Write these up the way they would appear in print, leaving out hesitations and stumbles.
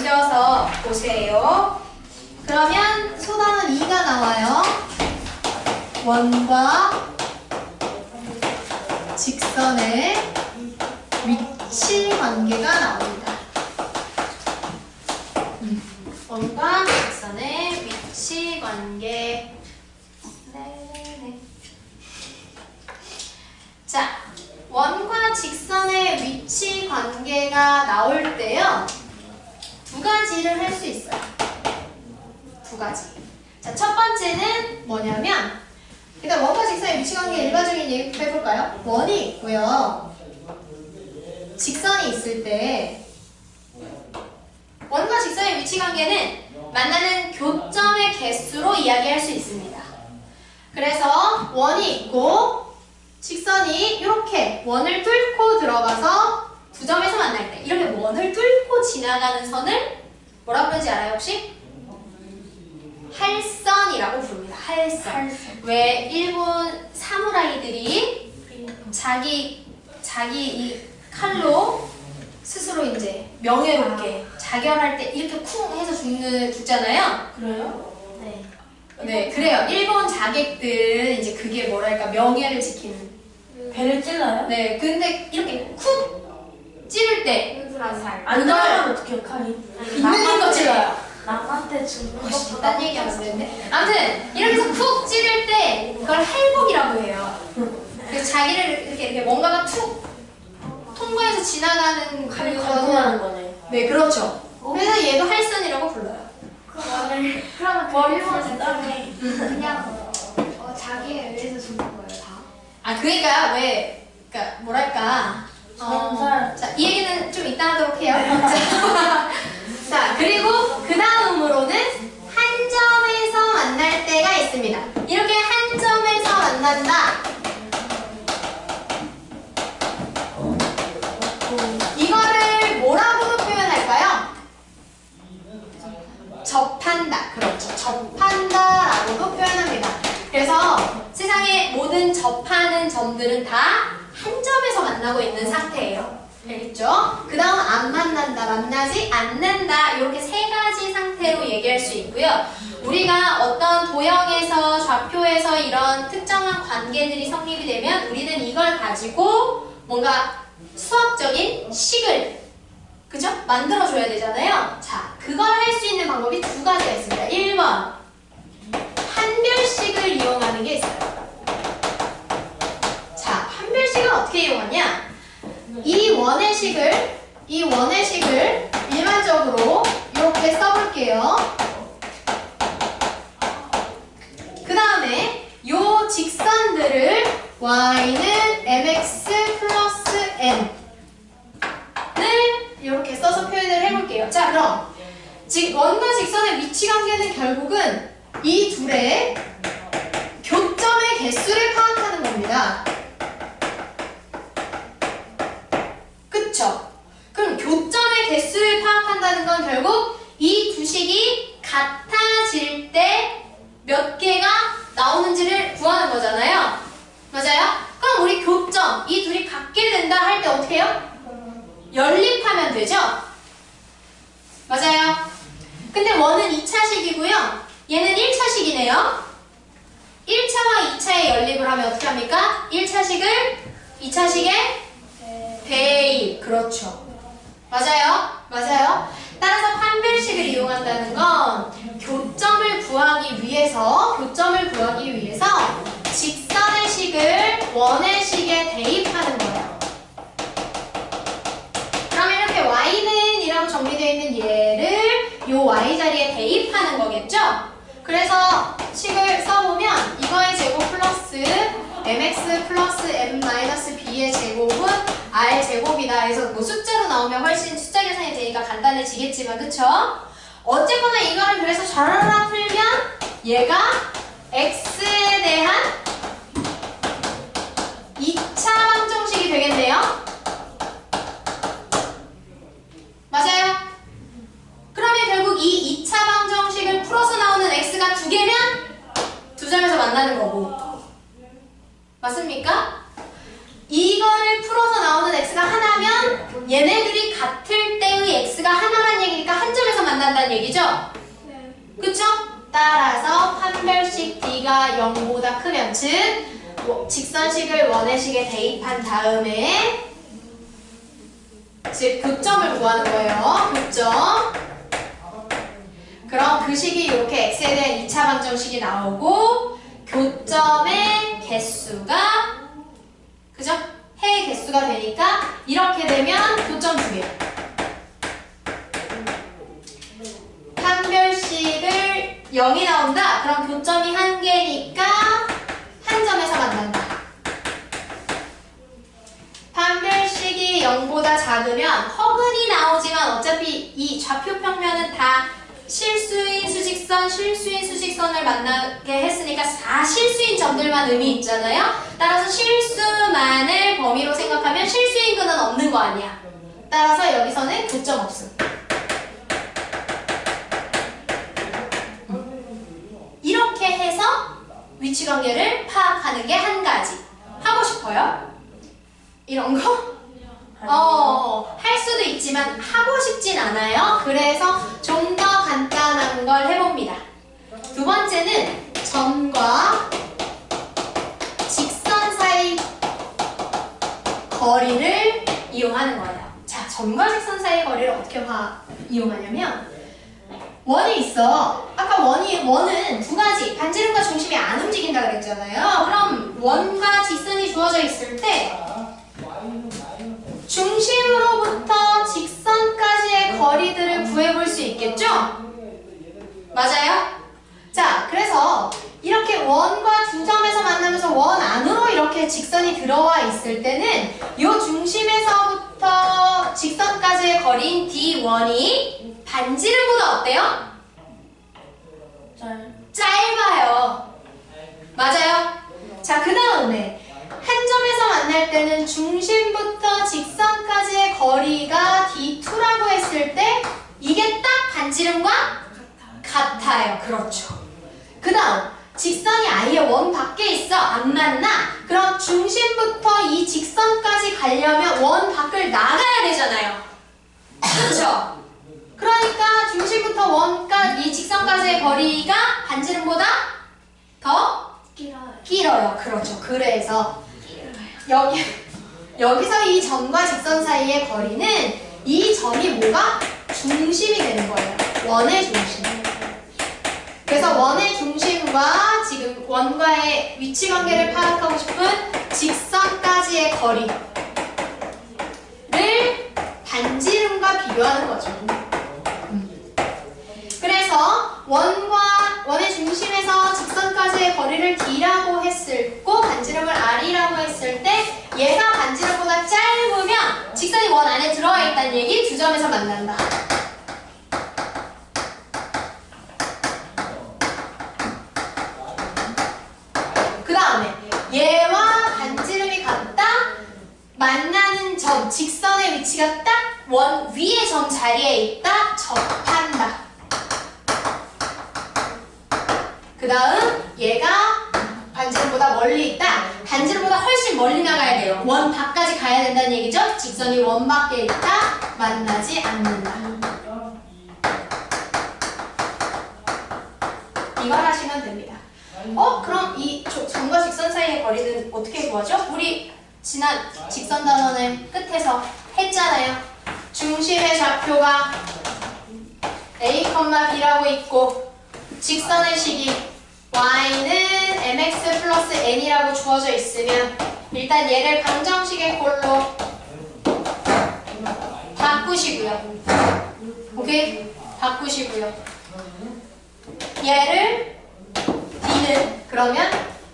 만져서 보세요. 그러면 소단은 2가 나와요. 원과 직선의 위치 관계가 나옵니다. 원과 직선의 위치 관계. 네네. 자, 원과 직선의 위치 관계가 나올 때요. 두 가지를 할 수 있어요. 두 가지. 자, 첫 번째는 뭐냐면 일단 원과 직선의 위치 관계 일반적인 얘기부터 해볼까요? 원이 있고요. 직선이 있을 때 원과 직선의 위치 관계는 만나는 교점의 개수로 이야기할 수 있습니다. 그래서 원이 있고 직선이 이렇게 원을 뚫고 들어가서 두 점에서 만날 때 이렇게 원을 뚫고 지나가는 선을 뭐라고 부르는지 알아요 혹시? 할선이라고 부릅니다. 할선. 왜 일본 사무라이들이 자기 이 칼로 스스로 이제 명예롭게 자결할 때 이렇게 쿵 해서 죽잖아요. 그래요? 네. 네, 그래요. 일본 자객들은 이제 그게 뭐랄까 명예를 지키는. 배를 찔러요? 네, 근데 이렇게 쿡 찌를 때 안 들어가면 어떡해요, 칼이? 있는 거 찔러요. 남한테 주는 것보다 딴 얘기하면 안 되는데. 아무튼 이렇게 해서 쿡 찌를 때 그걸 할복이라고 해요. 그래서 자기를 이렇게 뭔가가 툭 통과해서 지나가는 칼이 그거는 갈등하는 거네. 네, 그렇죠. 그래서 얘도 할선이라고 불러요. 그러면 그 일본 사람이 그냥 자기에 의해서 주는 거예요 다? 아, 그러니까 왜, 그러니까 뭐랄까. 자, 이 얘기는 좀 이따 하도록 해요. 자, 그리고 그 다음으로는 한 점에서 만날 때가 있습니다. 이렇게 한 점에서 만난다. 이거를 뭐라고도 표현할까요? 접한다. 그렇죠. 접한다라고도 표현합니다. 그래서 세상의 모든 접하는 점들은 다 한 점에서 만나고 있는 상태예요. 알겠죠? 그 다음 안 만난다, 만나지 않는다 이렇게 세 가지 상태로 얘기할 수 있고요. 우리가 어떤 도형에서 좌표에서 이런 특정한 관계들이 성립이 되면 우리는 이걸 가지고 뭔가 수학적인 식을 그죠? 만들어줘야 되잖아요. 자, 그걸 할 수 있는 방법이 두 가지가 있습니다. 1번 판별식을 이용하는 게 있어요. 자, 판별식을 어떻게 이용하냐? 이 원의 식을 일반적으로 이렇게 써볼게요. 그 다음에 요 직선들을 y는 mx 플러스 n을 이렇게 써서 표현을 해볼게요. 자, 그럼 원과 직선의 위치 관계는 결국은 이 둘의 교점의 개수를 파악하는 겁니다. 그쵸? 그럼 교점의 개수를 파악한다는 건 결국 이 두 식이 같아질 때 몇 개가 나오는지를 구하는 거잖아요. 맞아요? 그럼 우리 교점, 이 둘이 같게 된다 할 때 어떻게 해요? 연립하면 되죠? 맞아요? 근데 원은 2차식이고요. 얘는 1차식이네요. 1차와 2차의 연립을 하면 어떻게 합니까? 1차식을 2차식에 대입. 그렇죠. 맞아요? 맞아요? 따라서 판별식을 이용한다는 건 교점을 구하기 위해서 직선의 식을 원의 식에 대입하는 거예요. 그러면 이렇게 y는 이라고 정리되어 있는 얘를 요 y 자리에 대입하는 거겠죠? 그래서 식을 써보면 이거의 제곱 플러스 mx 플러스 m 마이너스 b의 제곱은 r 제곱이다 해서 뭐 숫자로 나오면 훨씬 숫자 계산이 되니까 간단해지겠지만 그쵸? 어쨌거나 이거를 그래서 좌라라 풀면 얘가 x에 대한 2차 방정식이 되겠네요. 맞아요? 그러면 결국 이 2차 방정식을 풀어서 나오는 x가 두 개면 두 점에서 만나는 거고 맞습니까? 이거를 풀어서 나오는 x가 하나면 얘네들이 같을 때의 x가 하나란 얘기니까 한 점에서 얘기죠? 네. 그쵸? 따라서 판별식 D가 0보다 크면 즉 직선식을 원의식에 대입한 다음에 즉 교점을 구하는 거예요. 교점. 그럼 그 식이 이렇게 x에 대한 2차 방정식이 나오고 교점의 개수가 그죠? 해의 개수가 되니까 이렇게 되면 교점 2개. 판별식을 0이 나온다. 그럼 교점이 1개니까 한 점에서 만난다. 판별식이 0보다 작으면 허근이 나오지만 어차피 이 좌표 평면은 다 실수인 수직선, 실수인 수직선을 만나게 했으니까 다 실수인 점들만 의미 있잖아요. 따라서 실수만을 범위로 생각하면 실수인 근은 없는 거 아니야. 따라서 여기서는 교점 없음. 이렇게 해서 위치관계를 파악하는 게 한 가지. 하고 싶어요? 이런 거? 할 수도 있지만 하고 싶진 않아요. 그래서 좀 더 간단한 걸 해봅니다. 두 번째는 점과 직선 사이 거리를 이용하는 거예요. 자, 점과 직선 사이 거리를 어떻게 이용하냐면 원이 있어. 아까 원은 두 가지. 반지름과 중심이 안 움직인다 그랬잖아요. 그럼 원과 직선이 주어져 있을 때 중심으로부터 직선까지의 거리들을 구해볼 수 있겠죠? 맞아요? 자, 그래서 이렇게 원과 두 점에서 만나면서 원 안으로 이렇게 직선이 들어와 있을 때는 이 중심에서부터 직선까지의 거리인 D1이 반지름보다 어때요? 짧아요. 맞아요? 자, 그 다음에 한 점에서 만날 때는 중심부터 직선까지의 거리가 D2라고 했을 때 이게 딱 반지름과 같아요. 그렇죠. 그 다음 직선이 아예 원 밖에 있어. 안 만나? 그럼 중심부터 이 직선까지 가려면 원 밖을 나가야 되잖아요. 그렇죠? 그러니까 중심부터 원까지 이 직선까지의 거리가 반지름보다 더 길어요. 그렇죠. 그래서 여기서 이 점과 직선 사이의 거리는 이 점이 뭐가? 중심이 되는 거예요. 원의 중심. 그래서 원의 중심과 지금 원과의 위치 관계를 파악하고 싶은 직선까지의 거리를 반지름과 비교하는 거죠. 그래서 원의 중심에서 직선까지의 거리를 D라고 했고 반지름을 R이라고 했을 때 얘가 반지름보다 짧으면 직선이 원 안에 들어와 있다는 얘기. 두 점에서 만난다. 그 다음에 얘와 반지름이 같다. 만나는 점, 직선의 위치가 딱 원 위의 점 자리에 있다. 접한다. 그 다음 얘가 반지름보다 멀리 있다. 반지름보다 훨씬 멀리 나가야 돼요. 원 밖까지 가야 된다는 얘기죠. 직선이 원 밖에 있다. 만나지 않는다. 이걸 하시면 됩니다. 그럼 이 점과 직선 사이의 거리는 어떻게 구하죠? 우리 지난 직선 단원의 끝에서 했잖아요. 중심의 좌표가 A, B라고 있고 직선의 식이 y는 mx 플러스 n이라고 주어져 있으면 일단 얘를 방정식의 꼴로 바꾸시고요. 오케이? 바꾸시고요. 얘를 d는 그러면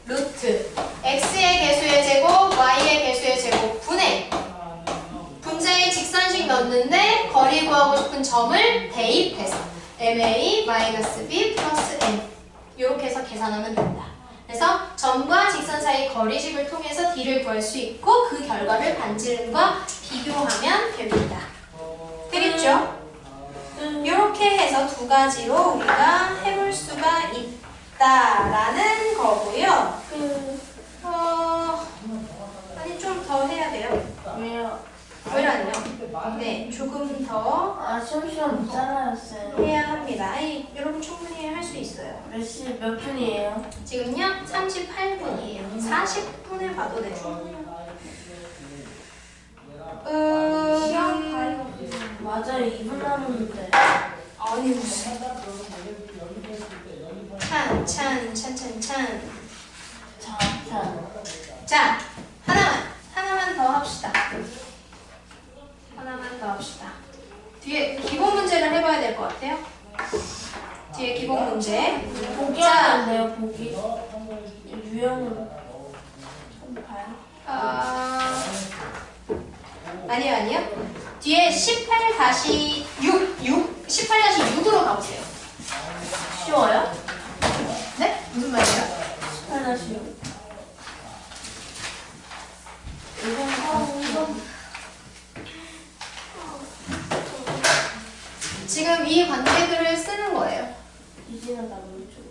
루트 x의 개수의 제곱, y의 개수의 제곱 분의 분자에 직선식 넣는데 거리 구하고 싶은 점을 대입해서 ma-b 플러스 n 이렇게 해서 계산하면 된다. 그래서 점과 직선 사이 거리식을 통해서 d를 구할 수 있고 그 결과를 반지름과 비교하면 됩니다. 되겠죠? 이렇게 해서 두 가지로 우리가 해볼 수가 있다라는 거고요. 아니 좀 더 해야 돼요. 왜요? 오히려는요. 네, 조금 더 아, 시험 시간 못 잘라요, 쌤. 해야 합니다. 아이, 여러분 충분히 할 수 있어요. 몇 분이에요? 지금요, 38분이에요. 40분에 봐도 돼. 시험 가위가 맞아요, 2분 남았는데. 아니, 무슨. 찬. 자, 하나만 더 합시다. 뒤에 기본 문제를 해봐야 될 것 같아요. 뒤에 기본 문제. 보기 자. 하는데요, 보기. 유형은 좀 봐요. 아니요. 뒤에 18-6으로 가보세요. 쉬워요? 네? 무슨 말이에요? 18-6. 지금 이 관계들을 쓰는 거예요. 이지는 나 모르죠.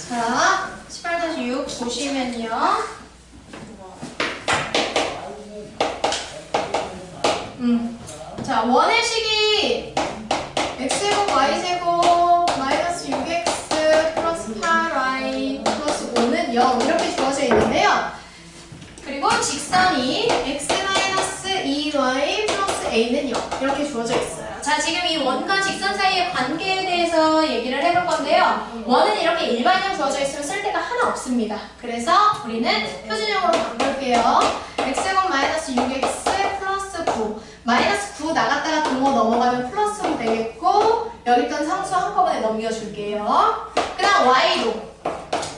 자, 18-6 보시면요. 자, 원의 식이 x제곱 y제곱 마이너스 6x 플러스 8y 플러스 5는 0 이렇게 주어져 있는데요. 그리고 직선이 x 마이너스 2y 플러스 a는 0 이렇게 주어져 있어요. 자, 지금 이 원과 직선 사이의 관계에 대해서 얘기를 해볼 건데요. 원은 이렇게 일반형 주어져 있으면 쓸 데가 하나 없습니다. 그래서 우리는 표준형으로 바꿀게요. x제곱 마이너스 6x 플러스 9 마이너스 9 나갔다가 동호 넘어가면 플러스로 되겠고 여기 있던 상수 한꺼번에 넘겨줄게요. 그 다음 y도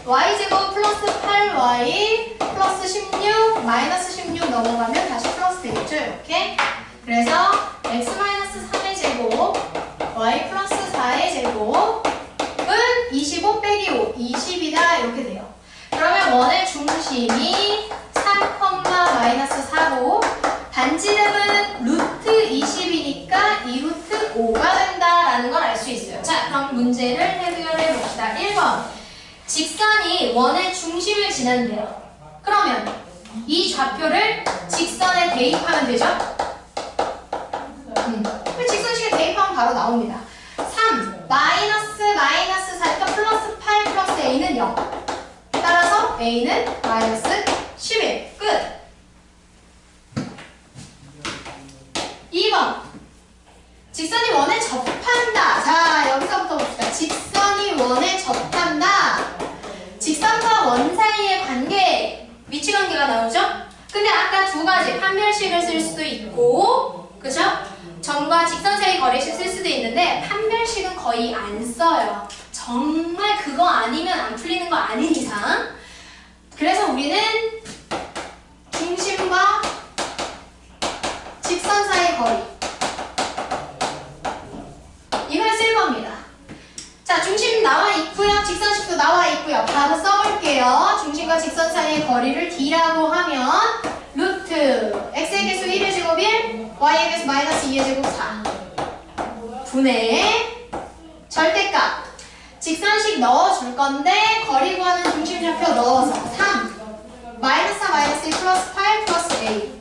y제곱 플러스 8y 플러스 16 마이너스 16 넘어가면 다시 플러스 되겠죠, 이렇게. 그래서 x 마이너스 3의 제곱 y 플러스 4의 제곱은 25 빼기 5 20이다 이렇게 돼요. 그러면 원의 중심이 3, 마이너스 4고 반지름은 루트 20이니까 2루트 5가 된다라는 걸 알 수 있어요. 자, 그럼 문제를 해결해 봅시다. 1번 직선이 원의 중심을 지난대요. 그러면 이 좌표를 직선에 대입하면 되죠? 직선식에 대입하면 바로 나옵니다. 3 마이너스 4니까 플러스 8 플러스 a는 0 따라서 a는 마이너스 11 끝. 2번 직선이 원에 접한다. 자, 여기서부터 봅시다. 직선이 원에 접한다. 직선과 원 사이의 관계 위치관계가 나오죠? 근데 아까 두 가지 판별식을 쓸 수도 있고 그죠? 점과 직선 사이 거리식 쓸 수도 있는데 판별식은 거의 안 써요. 정말 그거 아니면 안 풀리는 거 아닌 이상. 그래서 우리는 중심과 직선 사이 거리 이걸 쓸 겁니다. 자, 중심 나와 있고요. 직선식도 나와 있고요. 바로 써볼게요. 중심과 직선 사이의 거리를 d라고 하면 루트 x의 개수 1의 제곱 1 y의 개수 마이너스 2의 제곱 4 분의 절대값 직선식 넣어줄 건데 거리 구하는 중심좌표 넣어서 3 마이너스 4 마이너스 1 플러스 8 플러스 a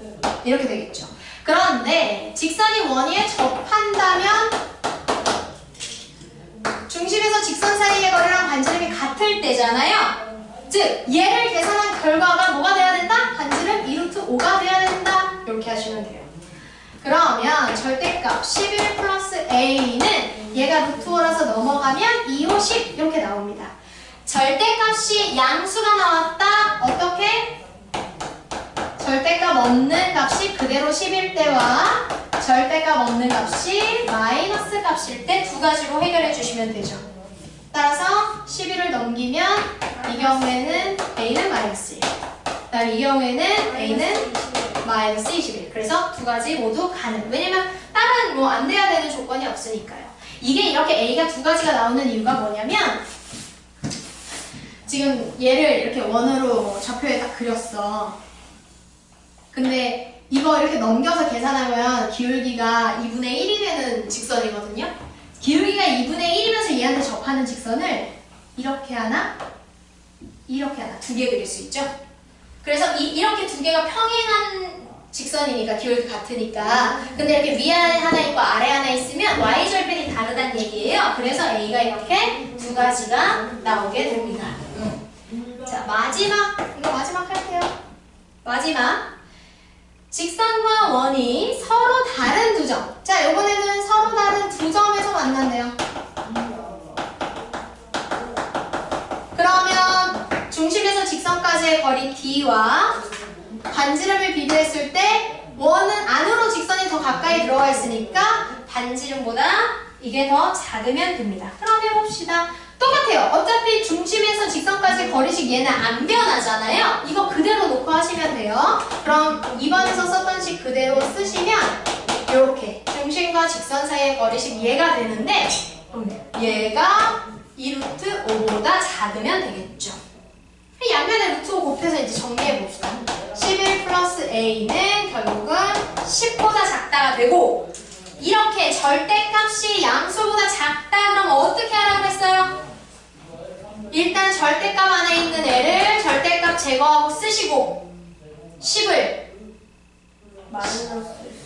이렇게 되겠죠. 그런데 직선이 원위에 접한다면 중심에서 직선 사이의 거리랑 반지름이 같을 때잖아요. 즉 얘를 계산한 결과가 뭐가 돼야 된다? 반지름 2루트 5가 돼야 된다. 이렇게 하시면 돼요. 그러면 절대값 11 플러스 a는 얘가 루트 5라서 넘어가면 2, 5, 10 이렇게 나옵니다. 절대값이 양수가 나왔다. 어떻게? 절대값 없는 값이 그대로 10일 때와 절대값 없는 값이 마이너스 값일 때 두 가지로 해결해 주시면 되죠. 따라서 11을 넘기면 이 경우에는 a는 마이너스 1 그다음 이 경우에는 a는 마이너스 21 그래서 두 가지 모두 가능. 왜냐면 다른 뭐 안 돼야 되는 조건이 없으니까요. 이게 이렇게 a가 두 가지가 나오는 이유가 뭐냐면 지금 얘를 이렇게 원으로 좌표에 딱 그렸어. 근데 이거 이렇게 넘겨서 계산하면 기울기가 2분의 1이 되는 직선이거든요. 기울기가 2분의 1이면서 얘한테 접하는 직선을 이렇게 하나, 이렇게 하나 두 개 그릴 수 있죠. 그래서 이렇게 두 개가 평행한 직선이니까 기울기 같으니까. 근데 이렇게 위에 하나 있고 아래 하나 있으면 y절편이 다르다는 얘기예요. 그래서 a가 이렇게 두 가지가 나오게 됩니다. 자, 마지막, 이거 마지막 할게요. 마지막. 직선과 원이 서로 다른 두 점. 자, 이번에는 서로 다른 두 점에서 만난대요. 그러면 중심에서 직선까지의 거리 d와 반지름을 비교했을 때 원은 안으로 직선이 더 가까이 들어가 있으니까 반지름보다 이게 더 작으면 됩니다. 그럼 해봅시다. 똑같아요. 어차피 중심에서 직선까지 거리식 얘는 안 변하잖아요. 이거 그대로 놓고 하시면 돼요. 그럼 2번에서 썼던 식 그대로 쓰시면 이렇게 중심과 직선 사이의 거리식 얘가 되는데 얘가 2루트 5보다 작으면 되겠죠. 양면에 루트 5 곱해서 이제 정리해 봅시다. 11 플러스 a는 결국은 10보다 작다가 되고 이렇게 절대값이 양수보다 작다 그러면 어떻게 하라고 했어요? 일단 절대값 안에 있는 애를 절대값 제거하고 쓰시고 10을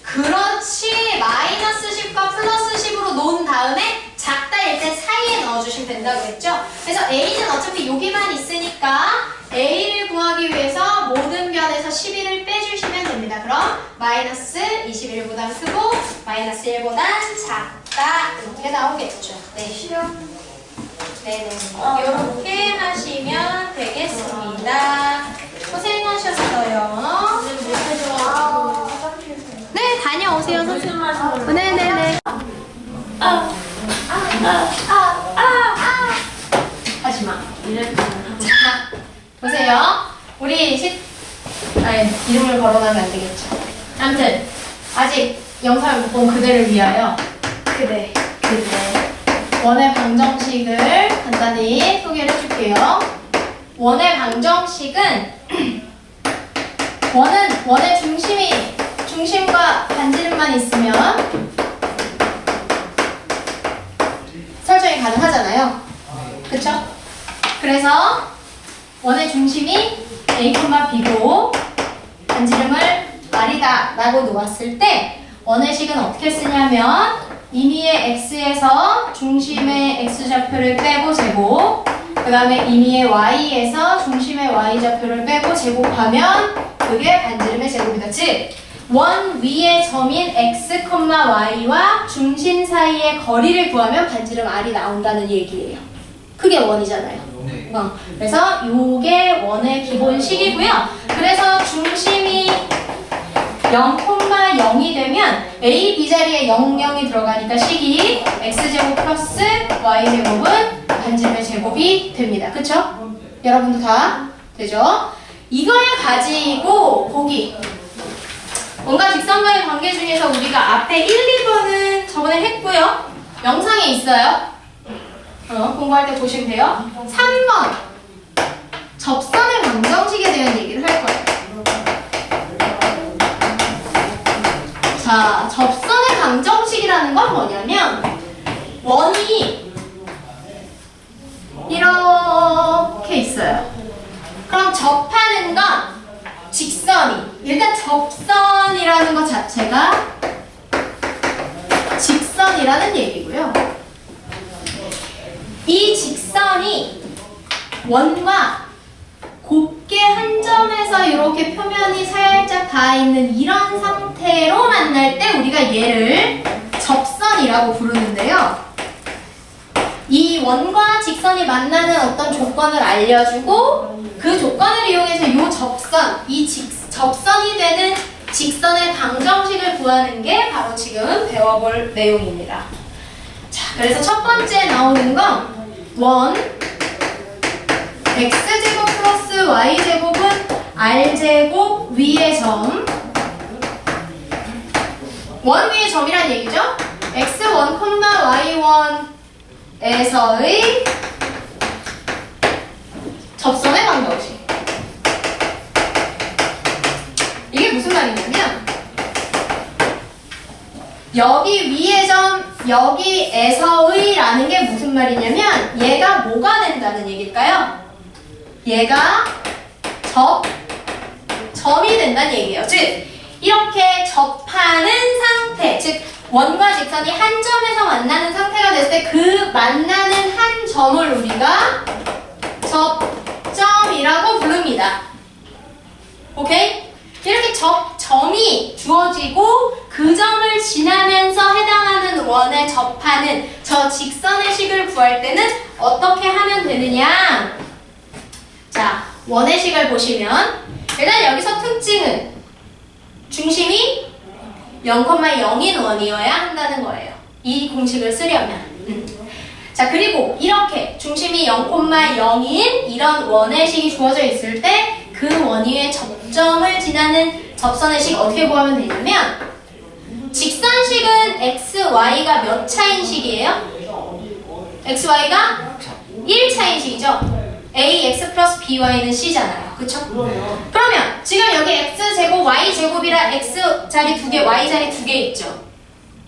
그렇지 마이너스 10과 플러스 10으로 놓은 다음에 작다일 때 사이에 넣어주시면 된다고 했죠. 그래서 a는 어차피 여기만 있으니까 a를 구하기 위해서 모든 변에서 11을 빼주시면 됩니다. 그럼 마이너스 21보다 크고 마이너스 1보다 작다 이렇게 나오겠죠. 네. 네네. 이렇게 하시면 되겠습니다. 고생하셨어요. 네, 다녀오세요, 선생님. 네네네. 하지마. 자, 보세요. 우리 이름을 거론하면 안 되겠죠. 아무튼, 아직 영상을 못 본 그대를 위하여 그대. 원의 방정식을 간단히 소개를 해줄게요. 원의 방정식은 원의 중심과 반지름만 있으면 설정이 가능하잖아요. 그쵸? 그래서 원의 중심이 a, b고 반지름을 r이다 라고 놓았을 때 원의 식은 어떻게 쓰냐면 임의의 x에서 중심의 x좌표를 빼고 제곱 그 다음에 임의의 y에서 중심의 y좌표를 빼고 제곱하면 그게 반지름의 제곱이다. 즉, 원 위의 점인 x, y와 중심 사이의 거리를 구하면 반지름 r이 나온다는 얘기예요. 그게 원이잖아요. 그래서 요게 원의 기본식이고요. 그래서 중심이 0,0이 되면 a, b 자리에 0,0이 들어가니까 식이 x제곱 플러스 y제곱은 반지름의 제곱이 됩니다. 그쵸? 여러분도 다 되죠? 이걸 가지고 보기 원과 직선과의 관계 중에서 우리가 앞에 1, 2번은 저번에 했고요. 영상에 있어요. 공부할 때 보시면 돼요. 3번 접선의 방정식에 대한 얘기를 할 거예요. 자, 접선의 방정식이라는 건 뭐냐면 원이 이렇게 있어요. 그럼 접하는 건 직선이 일단 접선이라는 것 자체가 직선이라는 얘기고요. 이 직선이 원과 곱게 한 점에서 이렇게 표면이 살짝 닿아 있는 이런 상태로 만날 때 우리가 얘를 접선이라고 부르는데요. 이 원과 직선이 만나는 어떤 조건을 알려주고 그 조건을 이용해서 이 접선이 되는 직선의 방정식을 구하는 게 바로 지금 배워볼 내용입니다. 자, 그래서 첫 번째 나오는 건 원 x제곱 플러스 y제곱은 r제곱 위의 점 원 위의 점이란 얘기죠? x1, y1에서의 접선의 방정식. 이게 무슨 말이냐면 여기 위의 점 여기에서의 라는 게 무슨 말이냐면 얘가 뭐가 된다는 얘기일까요? 얘가 점이 된다는 얘기예요. 즉 이렇게 접하는 상태, 즉 원과 직선이 한 점에서 만나는 상태가 됐을 때 그 만나는 한 점을 우리가 접점이라고 부릅니다. 오케이? 이렇게 점이 주어지고 그 점을 지나면서 해당하는 원에 접하는 저 직선의 식을 구할 때는 어떻게 하면 되느냐? 자, 원의 식을 보시면 일단 여기서 특징은 중심이 0,0인 원이어야 한다는 거예요. 이 공식을 쓰려면. 자, 그리고 이렇게 중심이 0,0인 이런 원의 식이 주어져 있을 때 그 원위의 접점을 지나는 접선의 식 어떻게 구하면 되냐면 직선식은 x, y가 몇 차인 식이에요? x, y가 1차인 식이죠? a, x 플러스 by는 c잖아요. 그쵸? 그러면 지금 여기 x제곱, y제곱이라 x자리 2개, y자리 2개 있죠?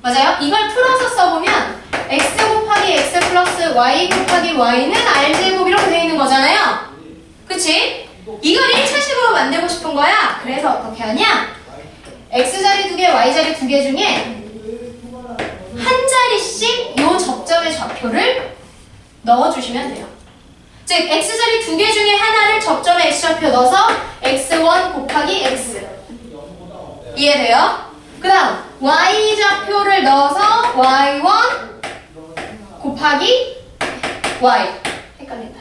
맞아요? 이걸 풀어서 써보면 x 곱하기 x 플러스 y 곱하기 y는 r제곱 이렇게 되어 있는 거잖아요? 그치? 이걸 1차식으로 만들고 싶은 거야. 그래서 어떻게 하냐? x자리 2개, y자리 2개 중에 한 자리씩 요 접점의 좌표를 넣어주시면 돼요. 즉 x자리 2개 중에 하나를 접점에 x좌표 넣어서 x1 곱하기 x. 이해돼요? 그 다음 y좌표를 넣어서 y1 곱하기 y. 헷갈린다.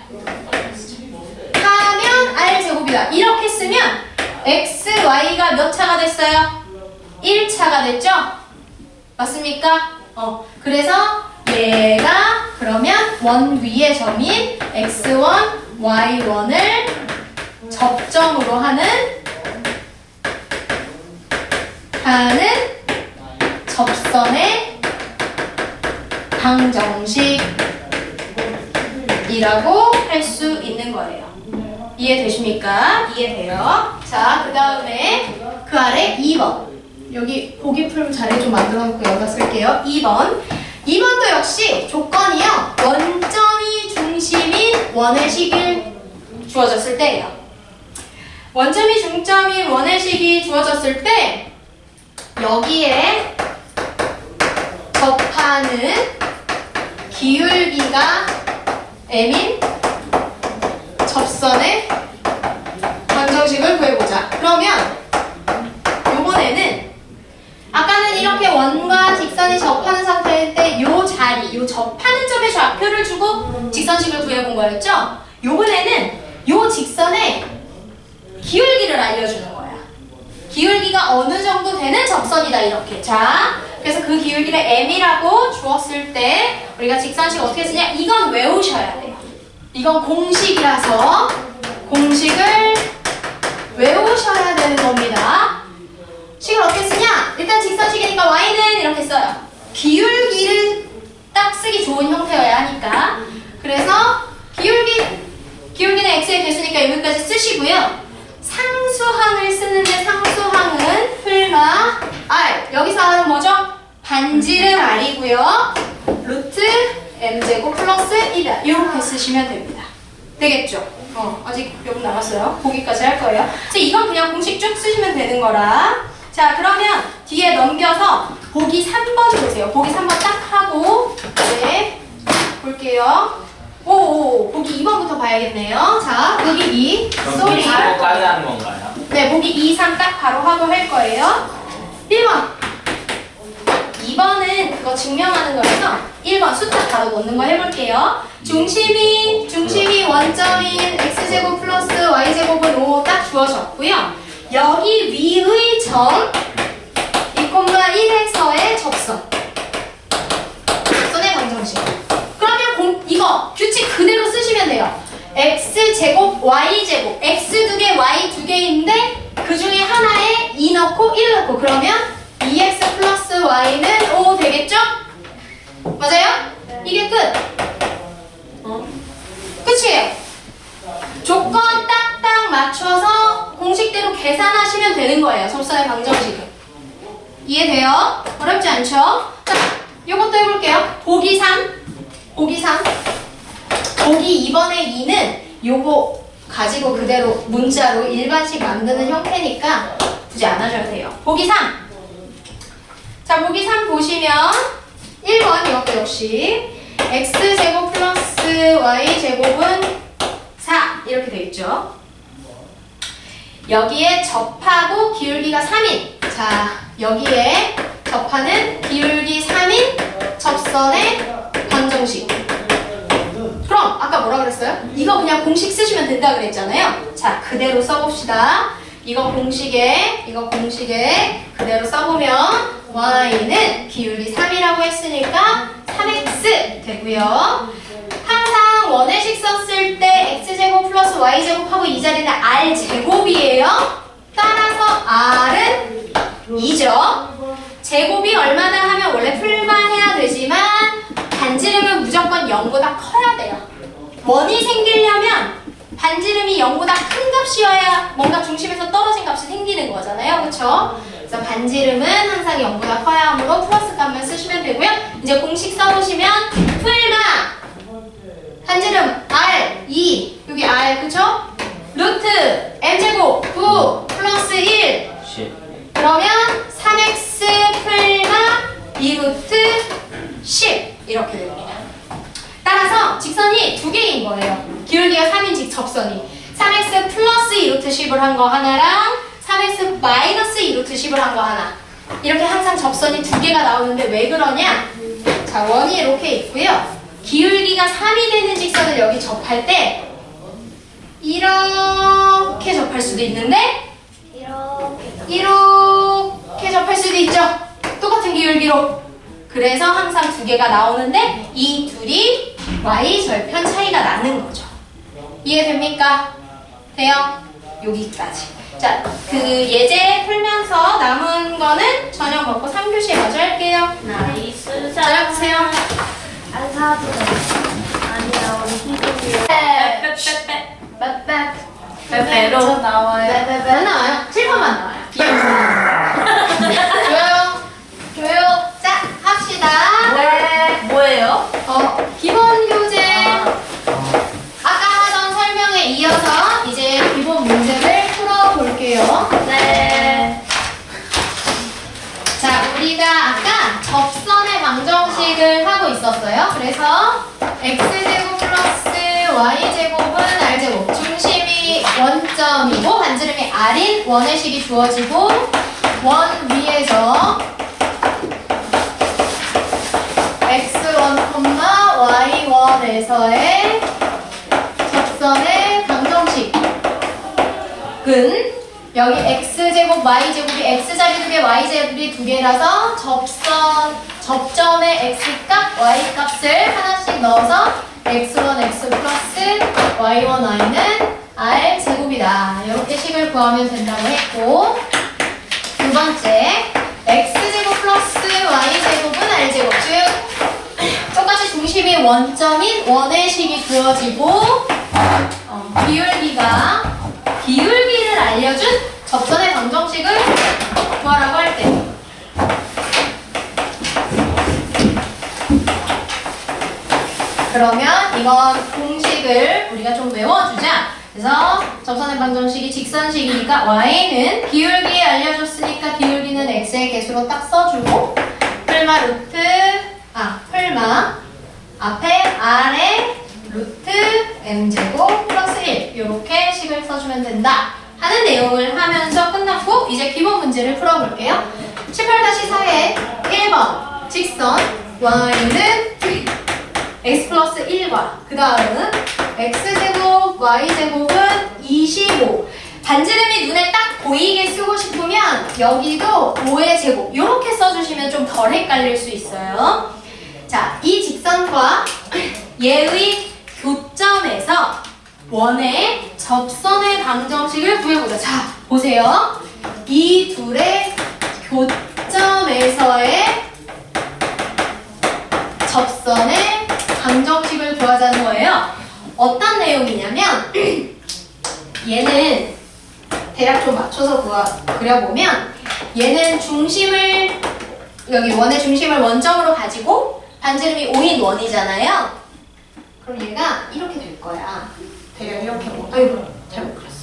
하면 r제곱이다. 이렇게 쓰면 x, y가 몇 차가 됐어요? 1차가 됐죠? 맞습니까? 그래서 얘가 그러면 원 위의 점인 x1, y1을 접점으로 하는 접선의 방정식이라고 할 수 있는 거예요. 이해되십니까? 이해돼요? 자, 그 다음에 그 아래 2번. 여기 보기 풀 자리 좀 만들어 놓고 여기다 쓸게요. 2번. 2번도 역시 조건이요. 원점이 중심인 원의 식이 주어졌을 때예요. 원점이 중점인 원의 식이 주어졌을 때 여기에 접하는 기울기가 m인 접선의 방정식을 구해보자. 그러면 요번에는 아까는 이렇게 원과 직선이 접하는 상태일 때 요 자리, 요 접하는 점의 좌표를 주고 직선식을 구해본 거였죠? 요번에는 요 직선의 기울기를 알려주는 거야. 기울기가 어느 정도 되는 접선이다 이렇게. 자, 그래서 그 기울기를 m이라고 주었을 때 우리가 직선식 어떻게 쓰냐? 이건 외우셔야 돼요. 이건 공식이라서 공식을 외우셔야 되는 겁니다. 식을 어떻게 쓰냐? 일단 직선식이니까 y는 이렇게 써요. 기울기를 딱 쓰기 좋은 형태여야 하니까. 그래서 기울기는 x의 개수니까 여기까지 쓰시고요. 상수항을 쓰는데 상수항은 풀마 r. 여기서 r은 뭐죠? 반지름 r이고요. 루트 m제곱 플러스 1이다. 이렇게 쓰시면 됩니다. 되겠죠? 아직 몇 분 남았어요. 보기까지 할 거예요. 이건 그냥 공식 쭉 쓰시면 되는 거라. 자, 그러면 뒤에 넘겨서 보기 3번 보세요. 보기 3번 딱 하고 네, 볼게요. 오, 보기 2번부터 봐야겠네요. 자, 보기 2. 그럼 2번까지 하는 건가요? 네, 보기 2, 3 딱 바로 하고 할 거예요. 1번. 2번은 그거 증명하는 거라서 1번 숫자 바로 넣는 거 해볼게요. 중심이 원점인 x제곱 플러스 y제곱은 5 딱 주어졌고요. 여기 위의 점 2,1에서의 접선의 방정식. 그러면 이거 규칙 그대로 쓰시면 돼요. x제곱 y제곱 x 2개 y 2개인데 그 중에 하나에 2 넣고 1 넣고 그러면 2x 플러스 y는 5 되겠죠? 맞아요? 이게 끝. 끝이에요. 조건 딱딱 맞춰서 공식대로 계산하시면 되는 거예요. 접선의 방정식은. 이해돼요? 어렵지 않죠? 자, 요것도 해볼게요. 보기 3. 보기 2번의 2는 요거 가지고 그대로 문자로 일반식 만드는 형태니까 굳이 안 하셔도 돼요. 보기 3. 자, 보기 3 보시면 1번 이것도 역시 x제곱 플러스 y제곱은 4 이렇게 돼 있죠. 여기에 접하고 기울기가 3인 자, 여기에 접하는 기울기 3인 접선의 방정식. 그럼 아까 뭐라 그랬어요? 이거 그냥 공식 쓰시면 된다 그랬잖아요. 자, 그대로 써봅시다. 이거 공식에 그대로 써보면 y는 기울기 3이라고 했으니까 3x 되고요. 항상 원의식 썼을 때 x제곱 플러스 y제곱하고 이 자리는 r제곱이에요. 따라서 r은 2죠. 제곱이 얼마나 하면 원래 풀만해야 되지만 반지름은 무조건 0보다 커야 돼요. 원이 생기려면 반지름이 0보다 큰 값이어야 뭔가 중심에서 떨어진 값이 생기는 거잖아요. 그쵸? 그래서 반지름은 항상 0보다 커야 하므로 플러스 값만 쓰시면 되고요. 이제 공식 써보시면 풀마 반지름 R 2 여기 R 그쵸? 루트 m제곱 9 플러스 1 10. 그러면 3x 풀마 2루트 10 이렇게 됩니다. 따라서 직선이 두 개인 거예요. 기울기가 3인 접선이 3x 플러스 2루트 10을 한 거 하나랑 3x 마이너스 2루트 10을 한 거 하나 이렇게 항상 접선이 두 개가 나오는데 왜 그러냐? 자, 원이 이렇게 있고요. 기울기가 3이 되는 직선을 여기 접할 때 이렇게 접할 수도 있는데 이렇게 접할 수도 있죠. 똑같은 기울기로. 그래서 항상 두 개가 나오는데 이 둘이 y 절편 차이가 나는 거죠. 이해됩니까? 돼요? 여기까지. 자, 그 예제 풀면서 남은 거는 저녁 먹고 3교시에 마저 할게요. 나이스. 저녁 드세요. 안 사도 돼. 아니야, 우리 희동이. 빼빼로. 저 나와요. 안 나와요. 7번만 나와요. 조용. 자, 합시다. 뭐예요? 기본 교재. 아까 하던 설명에 이어서 이제 기본 문제를 풀어볼게요. 네. 자, 우리가 아까 접선의 방정식을 하고 있었어요. 그래서 x제곱 플러스 y제곱은 r제곱. 중심이 원점이고 반지름이 r인 원의식이 주어지고 원 위에서 x1, y1에서의 접선의 방정식은 여기 x제곱 y제곱이 x자리 2개 y제곱이 2개라서 접점의 x값 y값을 하나씩 넣어서 x1 x 플러스 y1 y는 r제곱이다 이렇게 식을 구하면 된다고 했고 두 번째 x제곱 플러스 y제곱은 r제곱 즉 똑같이 중심이 원점인 원의 식이 주어지고 기울기를 알려준 접선의 방정식을 구하라고 할 때 그러면 이건 공식을 우리가 좀 외워주자. 그래서 접선의 방정식이 직선식이니까 y는 기울기 알려줬으니까 기울기는 x의 개수로 딱 써주고 풀마 앞에 r에 루트 m제곱 플러스 1 이렇게 식을 써주면 된다 하는 내용을 하면서 끝났고 이제 기본 문제를 풀어볼게요. 18-4의 1번 직선 y는 x 플러스 1과 그 다음은 x제곱 y제곱은 25 반지름이 눈에 딱 보이게 쓰고 싶으면 여기도 5의 제곱 이렇게 써주시면 좀 덜 헷갈릴 수 있어요. 자, 이 직선과 얘의 교점에서 원의 접선의 방정식을 구해보자. 자, 보세요. 이 둘의 교점에서의 접선의 방정식을 구하자는 거예요. 어떤 내용이냐면 얘는 대략 좀 맞춰서 그려보면 얘는 중심을 여기 원의 중심을 원점으로 가지고 반지름이 5인 원이잖아요. 그럼 얘가 이렇게 될 거야. 대략 이렇게 아이고 잘못 그렸어.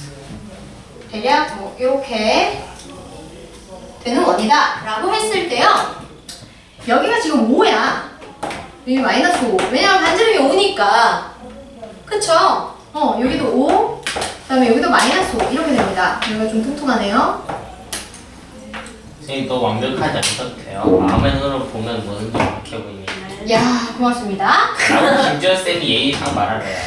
대략 이렇게 되는 원이다 라고 했을 때요, 여기가 지금 5야. 여기 마이너스 5. 왜냐면 반지름이 5니까. 그쵸? 여기도 5, 그 다음에 여기도 마이너스 5 이렇게 됩니다. 여기가 좀 통통하네요. 선생님 또 완벽하지 않으셔도 돼요. 마음의 눈으로 보면 뭐든지 완벽해 보이네. 야, 고맙습니다. 라고 김주현 쌤이 예의상 말하래요.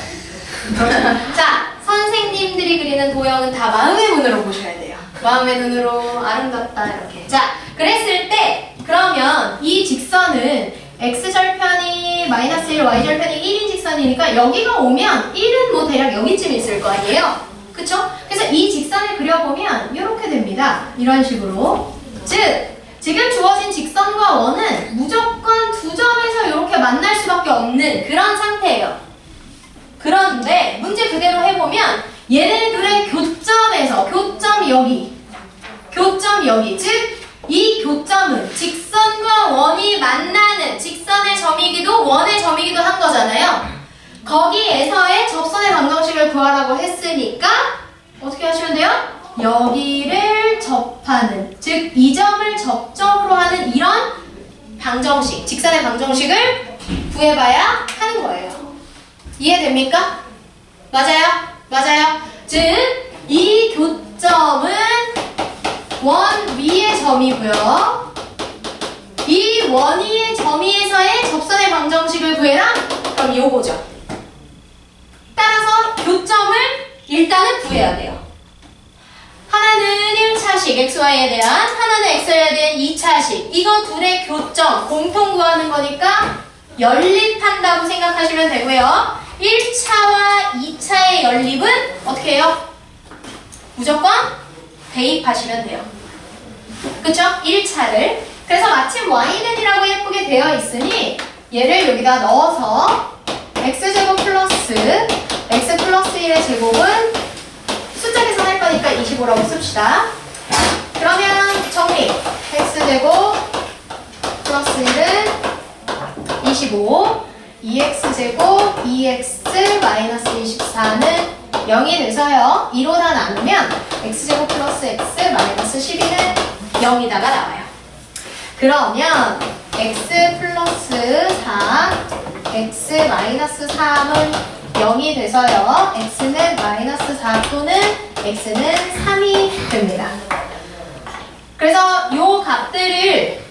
자, 선생님들이 그리는 도형은 다 마음의 눈으로 보셔야 돼요. 마음의 눈으로 아름답다 이렇게. 자, 그랬을 때 그러면 이 직선은 x절편이 마이너스 1, y절편이 1인 직선이니까 여기가 오면 1은 뭐 대략 여기쯤 있을 거 아니에요? 그쵸? 그래서 이 직선을 그려보면 이렇게 됩니다. 이런 식으로. 즉, 지금 주어진 직선과 원은 무조건 두 점에서 이렇게 만날 수밖에 없는 그런 상태예요. 그런데 문제 그대로 해보면 얘네들의 교점에서, 교점 여기, 즉 이 교점은 직선과 원이 만나는 직선의 점이기도 원의 점이기도 한 거잖아요. 거기에서의 접선의 방정식을 구하라고 했으니까 어떻게 하시면 돼요? 여기를 접하는, 즉 이 점을 접점으로 하는 이런 방정식, 직선의 방정식을 구해봐야 하는 거예요. 이해됩니까? 맞아요. 즉 이 교점은 원 위의 점이고요. 이 원 위의 점위에서의 접선의 방정식을 구해라? 그럼 요거죠. 따라서 교점을 일단은 구해야 돼요. 하나는 1차식 xy에 대한, 하나는 xy에 대한 2차식. 이거 둘의 교점 공통 구하는 거니까 연립한다고 생각하시면 되고요. 1차와 2차의 연립은 어떻게 해요? 무조건 대입하시면 돼요. 그쵸? 1차를. 그래서 마침 y는이라고 예쁘게 되어 있으니 얘를 여기다 넣어서 x제곱 플러스 x 플러스 1의 제곱은 숫자 계산할 거니까 25라고 씁시다. 그러면 정리. x제곱 플러스 1은 25, 2x제곱 2x 마이너스 24는 0이 돼서요. 2로 다 나누면 x제곱 플러스 x 마이너스 12는 0이다가 나와요. 그러면 x 플러스 4, x 마이너스 3은 0이 돼서요. x는 마이너스 4 또는 x는 3이 됩니다. 그래서 요 값들을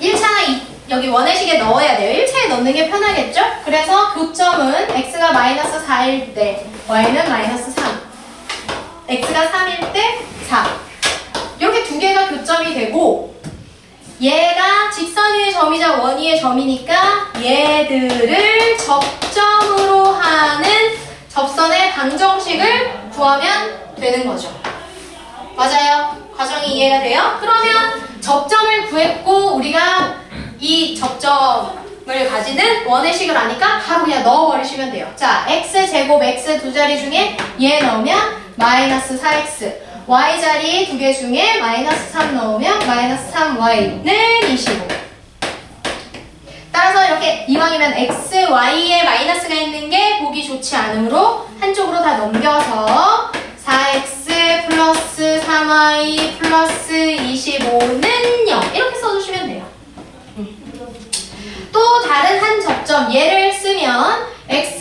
1차나 여기 원의식에 넣어야 돼요. 1차에 넣는 게 편하겠죠? 그래서 교점은 x가 마이너스 4일 때 y는 마이너스 3, x가 3일 때 4. 이렇게 두 개가 교점이 되고 얘가 직선 위의 점이자 원 위의 점이니까 얘들을 접점으로 하는 접선의 방정식을 구하면 되는 거죠. 맞아요? 과정이 이해가 돼요? 그러면 접점을 구했고 우리가 이 접점을 가지는 원의식을 아니까 바로 그냥 넣어버리시면 돼요. 자, x제곱 x 두 자리 중에 얘 넣으면 마이너스 4x, y자리 두 개 중에 마이너스 3 넣으면 마이너스 3y는 25. 따라서 이렇게 이왕이면 x, y에 마이너스가 있는 게 보기 좋지 않으므로 한쪽으로 다 넘겨서 4x 플러스 3y 플러스 25는 0 이렇게 써주시면 돼요. 또 다른 한 접점 얘를 쓰면 x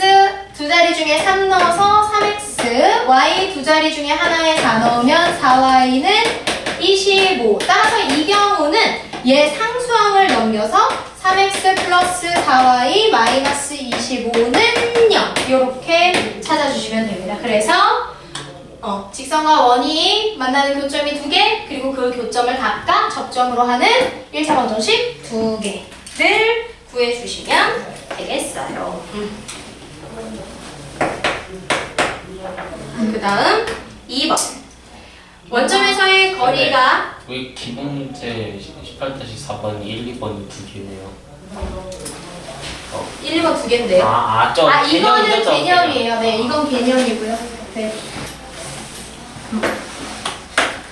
두 자리 중에 3 넣어서 3x, y 두 자리 중에 하나에 4 넣으면 4y는 25. 따라서 이 경우는 얘 상수항을 넘겨서 3x 플러스 4y 마이너스 25는 0 이렇게 찾아주시면 됩니다. 그래서 직선과 원이 만나는 교점이 두 개, 그리고 그 교점을 각각 접점으로 하는 1차 방정식 두 개를 구해주시면 되겠어요. 그 다음 2번. 원점에서의 거리가 왜 기본 문제 18-4번이 1, 2번이 두 개네요? 1, 2번 두 개인데요. 이거는 개념이에요. 네, 이건 개념이고요. 네.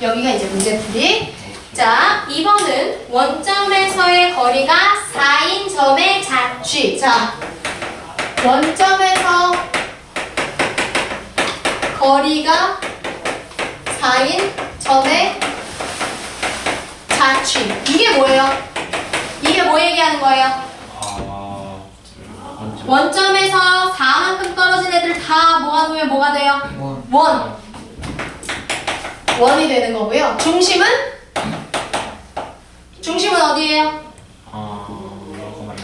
여기가 이제 문제풀이. 자, 2번은 원점에서의 거리가 4인 점의 자취. 자, 원점에서 거리가 4인 점의 사취. 이게 뭐예요? 이게 뭐 얘기하는 거예요? 원점에서 4만큼 떨어진 애들 다 모아놓으면 뭐가 돼요? 원. 원이 되는 거고요. 중심은 어디예요?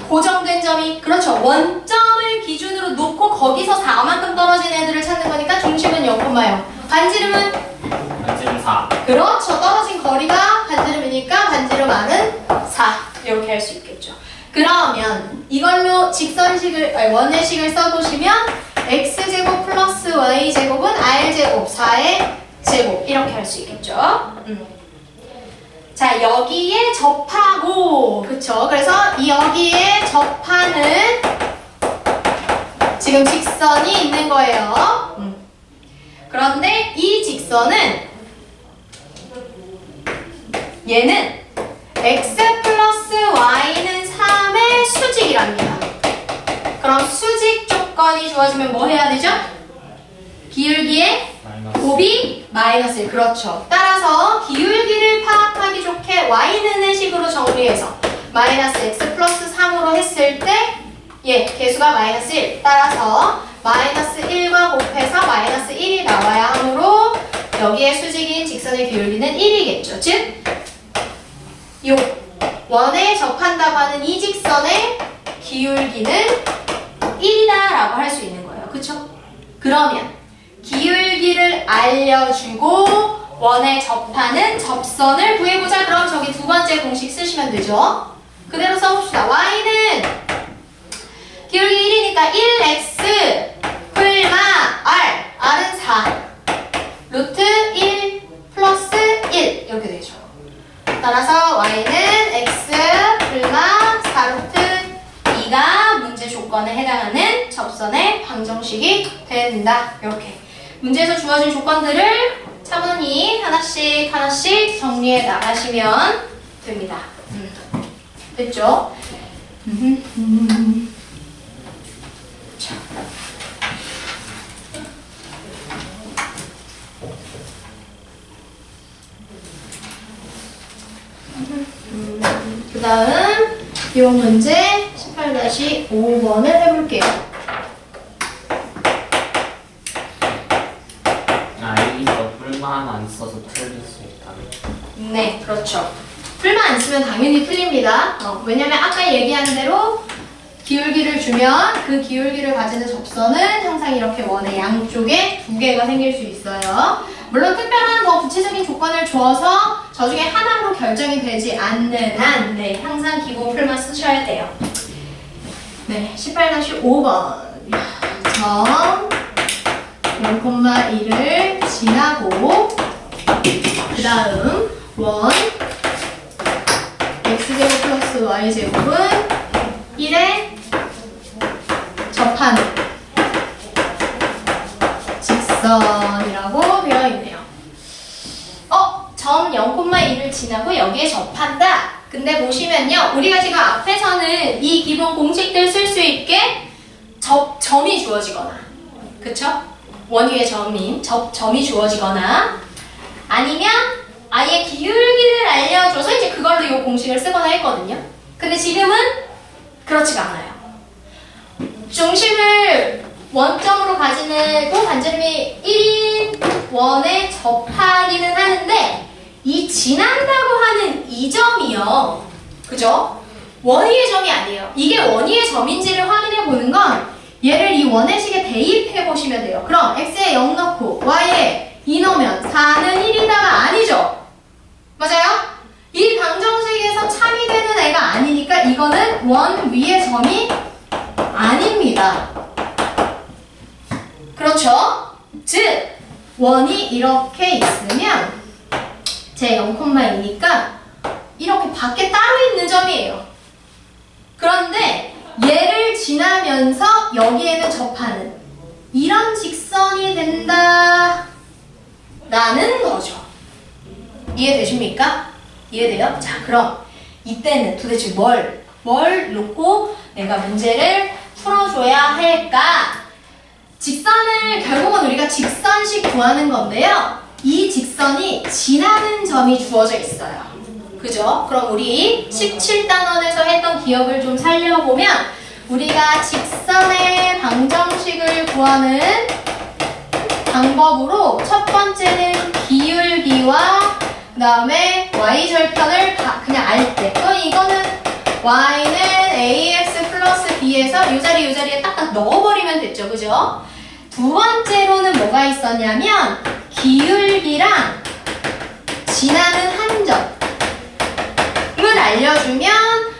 고정된 점이, 그렇죠. 원점을 기준으로 놓고 거기서 4만큼 떨어진 애들을 찾는 거니까 중심은 0,0. 반지름은? 반지름 4. 그렇죠. 떨어진 거리가 반지름이니까 반지름 R은 4. 이렇게 할 수 있겠죠. 그러면 이걸로 원의식을 써보시면 x제곱 플러스 y제곱은 r제곱 4의 제곱 이렇게 할 수 있겠죠. 자, 여기에 접하고, 그쵸? 그래서 여기에 접하는 지금 직선이 있는 거예요. 그런데 이 직선은 얘는 x 플러스 y는 3의 수직이랍니다. 그럼 수직 조건이 주어지면 뭐 해야 되죠? 기울기의 곱이 마이너스 1. 그렇죠. 따라서 기울기를 파악하기 좋게 y는 식으로 정리해서 마이너스 x 플러스 3으로 했을 때 개수가 마이너스 1. 따라서 마이너스 1과 곱해서 마이너스 1이 나와야 하므로 여기에 수직인 직선의 기울기는 1이겠죠. 즉, 요 원에 접한다고 하는 이 직선의 기울기는 1이다 라고 할 수 있는 거예요. 그쵸? 그러면 기울기를 알려주고 원에 접하는 접선을 구해보자. 그럼 저기 두 번째 공식 쓰시면 되죠. 그대로 써봅시다. y는 기울기 1이니까 1x 풀마 r, r은 4 루트 1 플러스 1 이렇게 되죠. 따라서 y는 x 풀마 4루트 2가 문제 조건에 해당하는 접선의 방정식이 된다. 이렇게 문제에서 주어진 조건들을 차분히 하나씩 정리해 나가시면 됩니다. 됐죠? 자. 그 다음 이 문제 18-5번을 해볼게요. 여기서 뿔만 안 써서 틀릴 수 있다. 네, 그렇죠. 풀만 안 쓰면 당연히 틀립니다. 왜냐면 아까 얘기한 대로 기울기를 주면 그 기울기를 가지는 접선은 항상 이렇게 원의 양쪽에 두 개가 생길 수 있어요. 물론 특별한 더 구체적인 조건을 줘서 저 중에 하나로 결정이 되지 않는 한 항상 기본 풀만 쓰셔야 돼요. 네, 18-5번 점 0,1을 지나고 그 다음 원 x제곱 플러스 y제곱은 1에 접하는 직선이라고 되어 있네요. 점 0,1을 지나고 여기에 접한다. 근데 보시면요, 우리가 지금 앞에서는 이 기본 공식들 쓸 수 있게 점이 주어지거나, 그쵸? 원 위에 점이 주어지거나, 아니면 아예 기울기를 알려줘서 이제 그걸로 이 공식을 쓰거나 했거든요. 근데 지금은 그렇지가 않아요. 중심을 원점으로 가지는 반지름이 1인 원에 접하기는 하는데 이 지난다고 하는 이 점이요. 그죠? 원위의 점이 아니에요. 이게 원위의 점인지를 확인해 보는 건 얘를 이 원의식에 대입해 보시면 돼요. 그럼 x에 0 넣고 y에 2 넣으면 4는 1이다가 아니죠? 맞아요? 이 방정식에서 참이되는 애가 아니니까 이거는 원 위의 점이 아닙니다. 그렇죠? 즉 원이 이렇게 있으면 제 0,2니까 이렇게 밖에 따로 있는 점이에요. 그런데 얘를 지나면서 여기에는 접하는 이런 직선이 된다 라는 거죠. 이해되십니까? 이해돼요? 자, 그럼 이때는 도대체 뭘 놓고 내가 문제를 풀어줘야 할까? 직선을 결국은 우리가 직선식 구하는 건데요. 이 직선이 지나는 점이 주어져 있어요. 그죠? 그럼 우리 17단원에서 했던 기억을 좀 살려보면 우리가 직선의 방정식을 구하는 방법으로 첫 번째는 기울기와 그 다음에 y절편을 그냥 알 때. 그럼 이거는 y는 ax 플러스 b에서 이 자리에 딱딱 넣어버리면 됐죠. 그죠? 두 번째로는 뭐가 있었냐면 기울기랑 지나는 한 점을 알려주면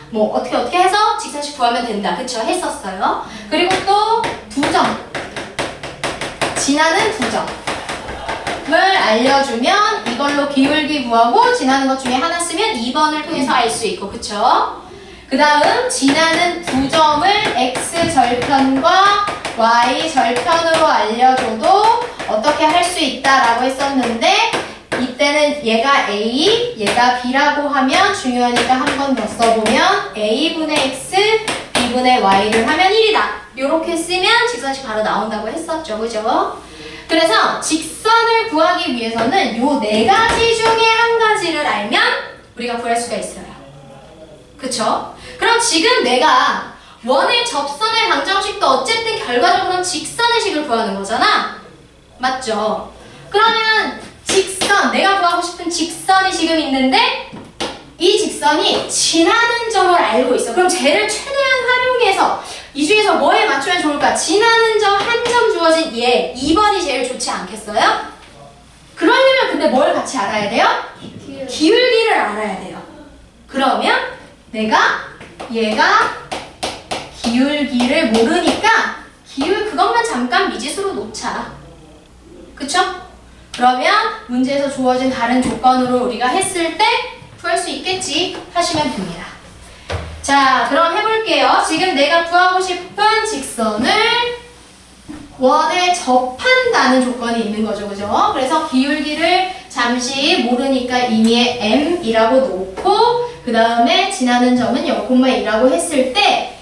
뭐 어떻게 해서 직선식 구하면 된다. 그쵸? 했었어요. 그리고 또 두 점. 지나는 두 점을 알려주면 이걸로 기울기 구하고 지나는 것 중에 하나 쓰면 2번을 통해서 알 수 있고. 그쵸? 그 다음 지나는 두 점을 x절편과 y절편으로 알려줘도 어떻게 할 수 있다라고 했었는데 이때는 얘가 A, 얘가 B라고 하면 중요하니까 한 번 더 써보면 A분의 X, B분의 Y를 하면 1이다. 이렇게 쓰면 직선식 바로 나온다고 했었죠. 그죠? 그래서 직선을 구하기 위해서는 요 네 가지 중에 한 가지를 알면 우리가 구할 수가 있어요. 그쵸? 그럼 지금 내가 원의 접선의 방정식도 어쨌든 결과적으로는 직선의 식을 구하는 거잖아? 맞죠? 그러면 직선, 내가 구하고 싶은 직선이 지금 있는데 이 직선이 지나는 점을 알고 있어. 그럼 쟤를 최대한 활용해서 이 중에서 뭐에 맞추면 좋을까? 지나는 점 한 점 주어진 얘 2번이 제일 좋지 않겠어요? 그러려면 근데 뭘 같이 알아야 돼요? 기울기를 알아야 돼요. 그러면 내가 얘가 기울기를 모르니까 그것만 잠깐 미지수로 놓자. 그쵸? 그러면 문제에서 주어진 다른 조건으로 우리가 했을 때 구할 수 있겠지 하시면 됩니다. 자, 그럼 해볼게요. 지금 내가 구하고 싶은 직선을 원에 접한다는 조건이 있는 거죠. 그죠? 그래서 기울기를 잠시 모르니까 임의의 m이라고 놓고 그 다음에 지나는 점은 0,2라고 했을 때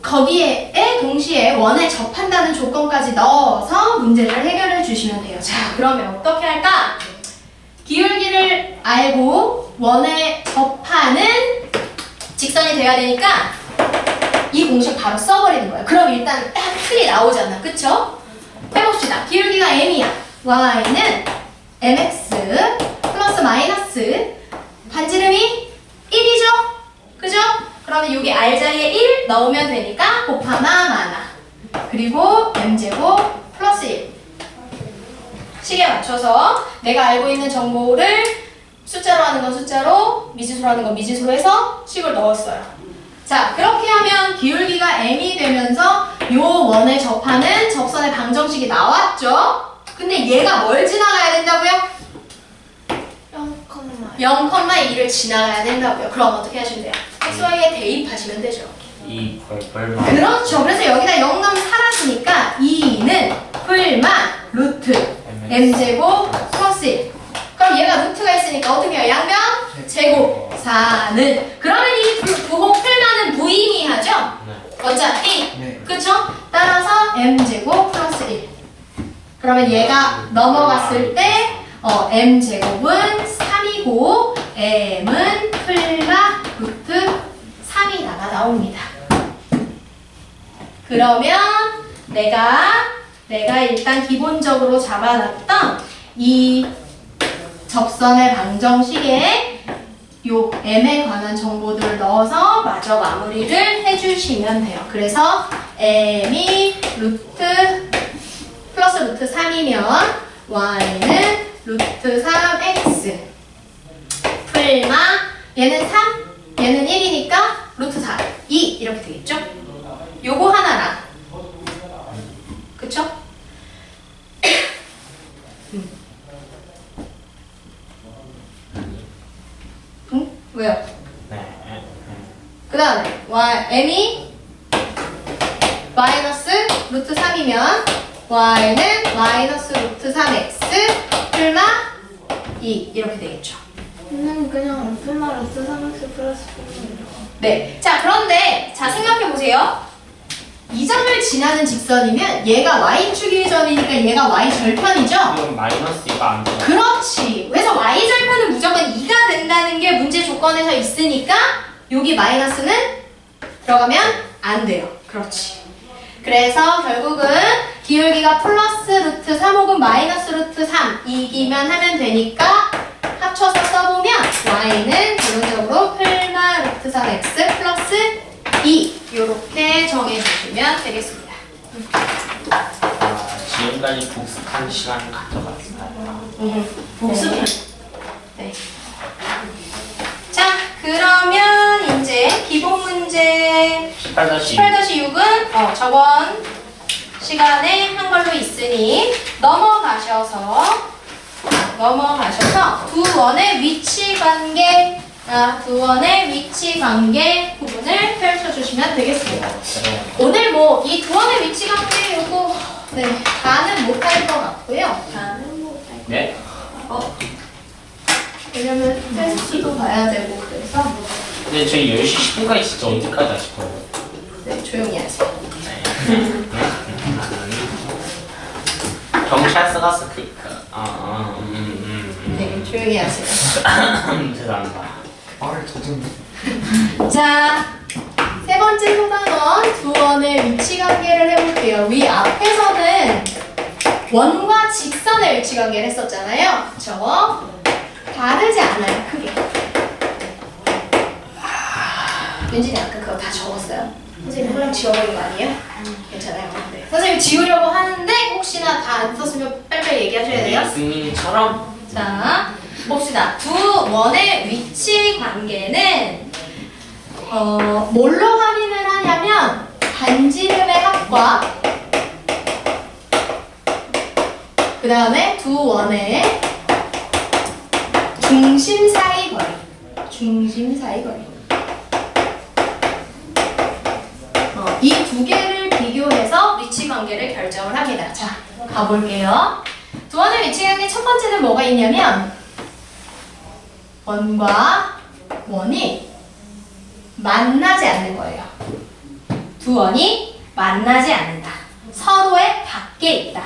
거기에 동시에 원에 접한다는 조건까지 넣어서 문제를 해결해 주시면 돼요. 자, 그러면 어떻게 할까? 기울기를 알고 원에 접하는 직선이 돼야 되니까 이 공식 바로 써버리는 거예요. 그럼 일단 딱 틀이 나오잖아. 그쵸? 해봅시다. 기울기가 m이야. y는 mx 플러스 마이너스 반지름이 1이죠? 그죠? 그러면 여기 r 자리에 1 넣으면 되니까 곱하마 마나 그리고 m제곱 플러스 1 식에 맞춰서 내가 알고 있는 정보를 숫자로 하는 건 숫자로 미지수로 하는 건 미지수로 해서 식을 넣었어요. 자, 그렇게 하면 기울기가 m이 되면서 요 원에 접하는 접선의 방정식이 나왔죠? 근데 얘가 뭘 지나가야 된다고요? 0,2를 지나가야 된다고요. 그럼 어떻게 하시면 돼요? xy에 대입하시면 되죠. 이 벌벌만. 그렇죠. 그래서 여기다 0 넣으면 사라지니까 2는 풀만 루트 m제곱 플러스 1. 그럼 얘가 루트가 있으니까 어떻게 해요? 양변 제곱 4는 그러면 이 부호 풀만은 무의미하죠? 네. 어차피 네. 그쵸? 따라서 m제곱 플러스 1. 그러면 얘가 넘어갔을 때 m제곱은 3이고 m은 풀마 루트 3이 나옵니다. 그러면 내가 일단 기본적으로 잡아놨던 이 접선의 방정식에 요 m에 관한 정보들을 넣어서 마저 마무리를 해주시면 돼요. 그래서 m이 루트 플러스 루트 3이면 y는 루트 3x 풀마 얘는 3 얘는 1이니까 루트 4 2 이렇게 되겠죠? 요거 하나랑 그쵸? 응? 왜요? 네. 그 다음에 m이 마이너스 루트 3이면 y는 마이너스 루트 3x 풀마 2 이렇게 되겠죠. 그냥 풀마 루트 3x 플러스 네. 자, 그런데 자 생각해보세요. 이 점을 지나는 직선이면 얘가 y축의 점이니까 얘가 y절편이죠? 그럼 마이너스 2가 안 돼요. 그렇지. 그래서 y절편은 무조건 2가 된다는 게 문제 조건에서 있으니까 여기 마이너스는 들어가면 안 돼요. 그렇지. 그래서 결국은 기울기가 플러스 루트 3 혹은 마이너스 루트 3 이기면 하면 되니까 합쳐서 써보면 y는 기본적으로 플마 루트 3x 플러스 2 이렇게 정해주시면 되겠습니다. 지금까지 복습한 시간 가져갔어요. 복습. 네. 자, 그러면 이제 기본 문제 18-6은 저번 시간에 한 걸로 있으니 넘어가셔서 두 원의 위치 관계 부분을 펼쳐주시면 되겠습니다. 오늘 뭐 이 두 원의 위치 관계 요거 다는 못할 것 같고요. 네? 왜냐면 테스트도 봐야 되고 그래서 근데 저희 10시 10분까지 진짜 언제까지 하실 거예요? 네, 조용히 하세요. 경찰서 가서 네, 조용히 하세요. 죄송합니다. 말을 더듬. 자, 세 번째 소단원 두 원의 위치 관계를 해볼게요. 위 앞에서는 원과 직선의 위치 관계를 했었잖아요. 그쵸? 다르지 않아요, 크게. 윤진이 아까 그거 다 적었어요? 선생님 그냥 지워버린 거 아니에요? 괜찮아요. 네. 선생님 지우려고 하는데 혹시나 다 안 썼으면 빨리빨리 얘기하셔야 돼요. 승민이처럼. 자, 봅시다. 두 원의 위치 관계는 뭘로 확인을 하냐면 반지름의 합과 그 다음에 두 원의 중심 사이 거리. 이 두 개를 비교해서 위치 관계를 결정을 합니다. 자, 가볼게요. 두 원의 위치 관계 첫 번째는 뭐가 있냐면 원과 원이 만나지 않는 거예요. 두 원이 만나지 않는다. 서로의 밖에 있다.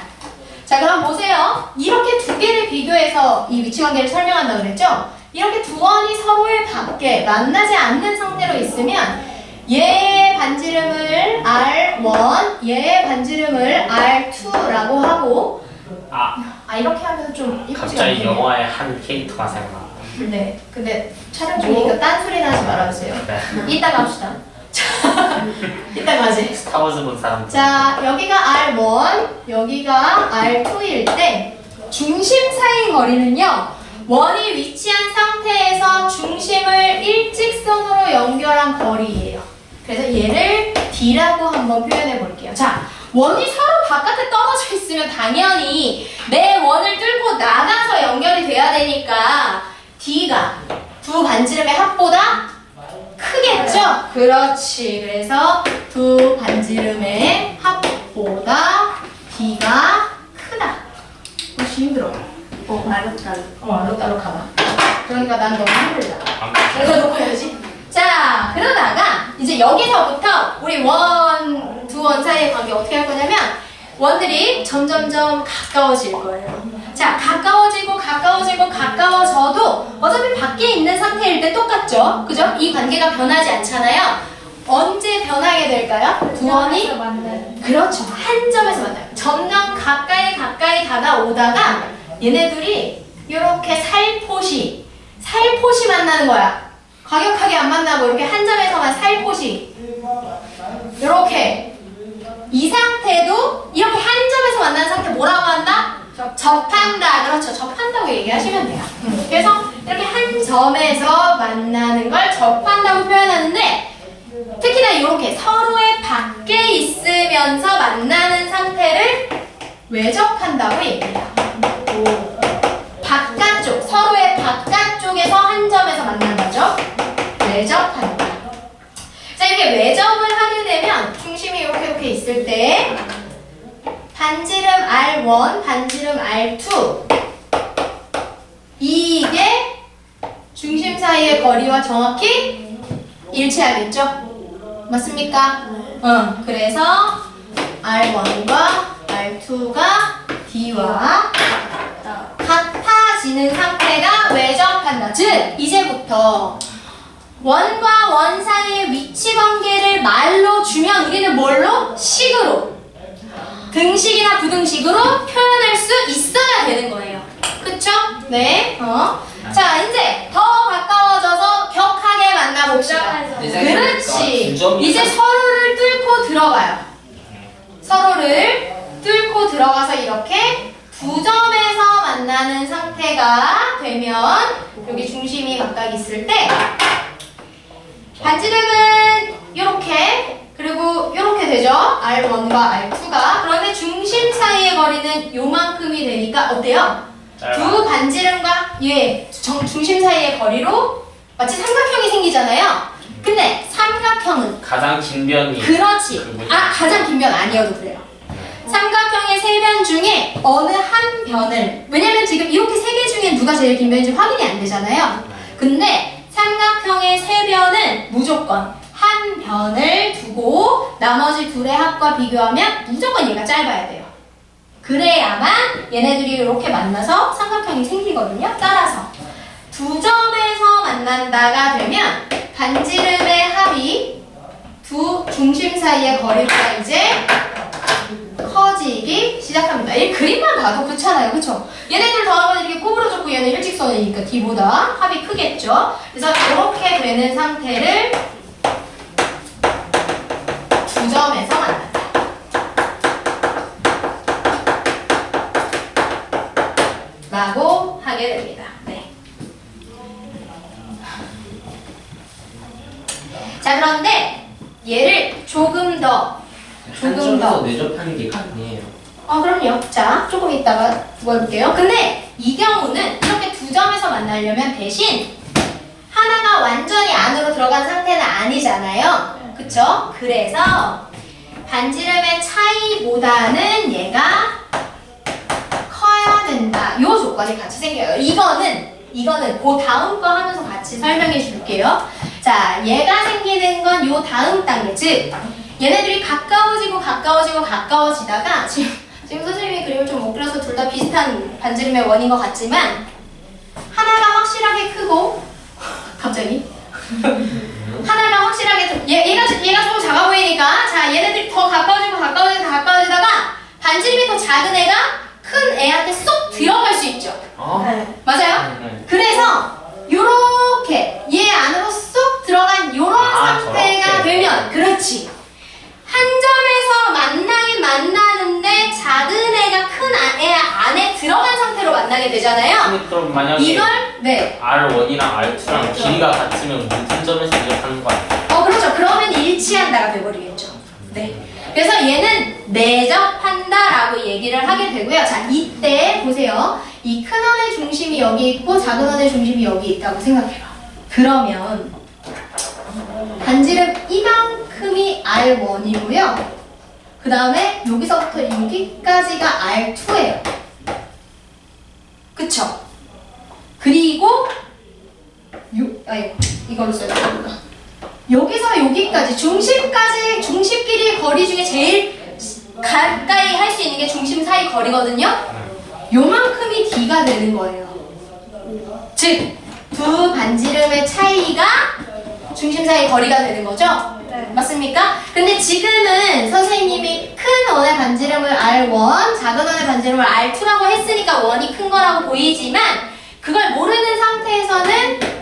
자, 그럼 보세요. 이렇게 두 개를 비교해서 이 위치 관계를 설명한다고 그랬죠? 이렇게 두 원이 서로의 밖에 만나지 않는 상태로 있으면 얘의 반지름을 R1, 얘의 반지름을 R2라고 하고 이렇게 하면 좀 이쁘지가 갑자기 않네요. 영화의 한 캐릭터가 생각나. 네, 근데 촬영 중이니까 딴소리 나지 말아주세요. 네. 이따가 합시다. 자, 이따가 하지. 스타워즈 본 사람. 자, 여기가 R1, 여기가 R2일 때 중심 사이 거리는요. 원이 위치한 상태에서 중심을 일직선으로 연결한 거리예요. 그래서 얘를 D라고 한번 표현해 볼게요. 자, 원이 서로 바깥에 떨어져 있으면 당연히 내 원을 뚫고 나가서 연결이 돼야 되니까 D가 두 반지름의 합보다 크겠죠? 그렇지. 그래서 두 반지름의 합보다 D가 크다. 혹시 힘들어? 알록달록하다. 그러니까 난 너무 힘들다. 내가 놓고 해야지. 자, 그러다가 이제 여기서부터 우리 두 원 사이의 관계 어떻게 할 거냐면 원들이 점점점 가까워질 거예요. 자, 가까워져도 어차피 밖에 있는 상태일 때 똑같죠? 그죠? 이 관계가 변하지 않잖아요. 언제 변하게 될까요? 두 원이 그렇죠. 한 점에서 만나요. 점점 가까이 다가오다가 얘네들이 이렇게 살포시 만나는 거야. 과격하게 안 만나고 이렇게 한 점에서만 살포시 이렇게 이 상태도 이렇게 한 점에서 만나는 상태 뭐라고 한다? 접한다. 그렇죠. 접한다고 얘기하시면 돼요. 그래서 이렇게 한 점에서 만나는 걸 접한다고 표현하는데 특히나 이렇게 서로의 밖에 있으면서 만나는 상태를 외접한다고 얘기해요. 바깥쪽, 서로의 바깥쪽에서 한 점에서 만난다죠. 외접한다. 자, 이렇게 외접을 하게 되면 중심이 이렇게 있을 때 반지름 R1, 반지름 R2 이게 중심 사이의 거리와 정확히 일치하겠죠? 맞습니까? 그래서 R1과 R2가 D와 같아서 낮아지는 상태가 외접한다. 즉 이제부터 원과 원 사이의 위치 관계를 말로 주면 우리는 뭘로? 식으로. 등식이나 부등식으로 표현할 수 있어야 되는 거예요. 그쵸? 네. 자, 이제 더 가까워져서 격하게 만나봅시다. 그렇지. 이제 서로를 뚫고 들어가요. 서로를 뚫고 들어가서 이렇게 두 점에서 만나는 상태가 되면 여기 중심이 각각 있을 때 반지름은 이렇게 그리고 이렇게 되죠. R1과 R2가. 그런데 중심 사이의 거리는 요만큼이 되니까 어때요? 두 반지름과 중심 사이의 거리로 마치 삼각형이 생기잖아요. 근데 삼각형은 가장 긴 변이. 그렇지. 가장 긴 변 아니어도 그래요. 삼각형의 세 변 중에 어느 한 변을, 왜냐면 지금 이렇게 세 개 중에 누가 제일 긴 변인지 확인이 안 되잖아요. 근데 삼각형의 세 변은 무조건 한 변을 두고 나머지 둘의 합과 비교하면 무조건 얘가 짧아야 돼요. 그래야만 얘네들이 이렇게 만나서 삼각형이 생기거든요. 따라서 두 점에서 만난다가 되면 반지름의 합이 두 중심 사이의 거리가 이제 커지기 시작합니다. 이 그림만 봐도 그렇잖아요. 그쵸? 얘네들 더하면 이렇게 꼬부러졌고 얘는 일직선이니까 D보다 합이 크겠죠? 그래서 이렇게 되는 상태를 두 점에서 만난다. 라고 하게 됩니다. 네. 자, 그런데 얘를 조금 더 내접하는 게 가능해요. 그럼요. 자, 조금 이따가 볼게요. 근데 이 경우는 이렇게 두 점에서 만나려면 대신 하나가 완전히 안으로 들어간 상태는 아니잖아요. 그쵸? 그래서 반지름의 차이보다는 얘가 커야 된다. 요 조건이 같이 생겨요. 이거는 그 다음 거 하면서 같이 설명해 줄게요. 자, 얘가 생기는 건 요 다음 단계. 즉, 얘네들이 가까워지다가 지금 선생님이 그림을 좀 못 그려서 둘 다 비슷한 반지름의 원인 것 같지만 하나가 확실하게 크고 갑자기 하나가 확실하게 얘가 좀 작아 보이니까 자 얘네들이 더 가까워지다가 반지름이 더 작은 애가 큰 애한테 쏙 들어갈 수 있죠. 맞아요? 그래서 요렇게 얘 안으로 쏙 들어간 요런 상태가 저렇게. 되면 그렇지. 한 점에서 만나긴 만나는데 작은 애가 큰 애 안에 들어간 상태로 만나게 되잖아요. 근데 그럼 만약에 이걸 네. R1이랑 R2랑 길이가 같으면 무슨 점에서 내접하는 거 아니에요? 그렇죠. 그러면 일치한다가 돼버리겠죠. 네. 그래서 얘는 내접한다라고 얘기를 하게 되고요. 자, 이때 보세요. 이 큰 원의 중심이 여기 있고 작은 원의 중심이 여기 있다고 생각해봐. 그러면 반지름 이만큼이 R1이고요. 그 다음에 여기서부터 여기까지가 R2예요. 그쵸? 그리고 이걸로 써야 되구나. 여기서 여기까지 중심끼리 거리 중에 제일 가까이 할 수 있는 게 중심 사이 거리거든요. 요만큼이 D가 되는 거예요. 즉, 두 반지름의 차이가 중심 사이 거리가 되는 거죠? 네. 맞습니까? 근데 지금은 선생님이 큰 원의 반지름을 R1, 작은 원의 반지름을 R2라고 했으니까 원이 큰 거라고 보이지만 그걸 모르는 상태에서는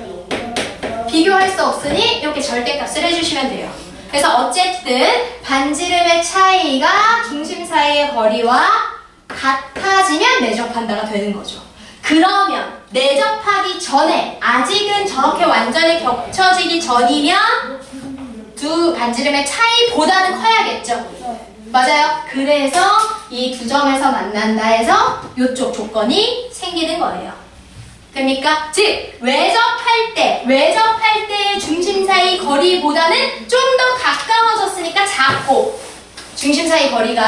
비교할 수 없으니 이렇게 절대값을 해주시면 돼요. 그래서 어쨌든 반지름의 차이가 중심 사이의 거리와 같아지면 내접한다가 되는 거죠. 그러면 내접하기 전에 아직은 저렇게 완전히 겹쳐지기 전이면 두 반지름의 차이보다는 커야겠죠. 맞아요. 그래서 이 두 점에서 만난다 해서 이쪽 조건이 생기는 거예요. 됩니까? 즉 외접할 때의 중심 사이 거리보다는 좀 더 가까워졌으니까 작고 중심 사이 거리가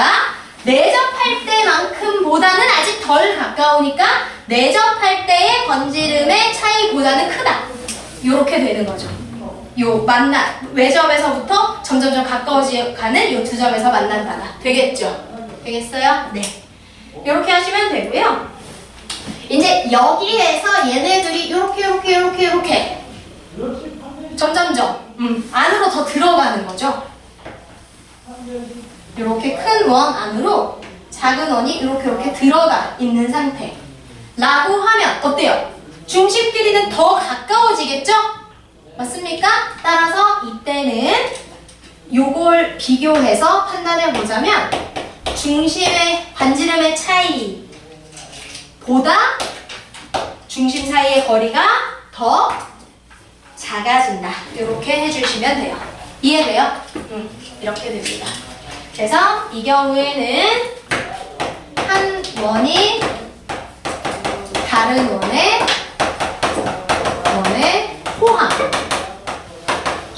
내접할 때만큼보다는 아직 덜 가까우니까 내접할 때의 반지름의 차이보다는 크다. 요렇게 되는 거죠. 외접에서부터 점점점 가까워지가는 요 두 점에서 만난다가 되겠죠. 되겠어요? 네. 요렇게 하시면 되고요. 이제 여기에서 얘네들이 이렇게 점점점 안으로 더 들어가는 거죠. 이렇게 큰 원 안으로 작은 원이 이렇게 들어가 있는 상태라고 하면 어때요? 중심 길이는 더 가까워지겠죠? 맞습니까? 따라서 이때는 요걸 비교해서 판단해 보자면 중심의 반지름의 차이보다 중심 사이의 거리가 더 작아진다. 이렇게 해주시면 돼요. 이해돼요? 이렇게 됩니다. 그래서 이 경우에는 한 원이 다른 원에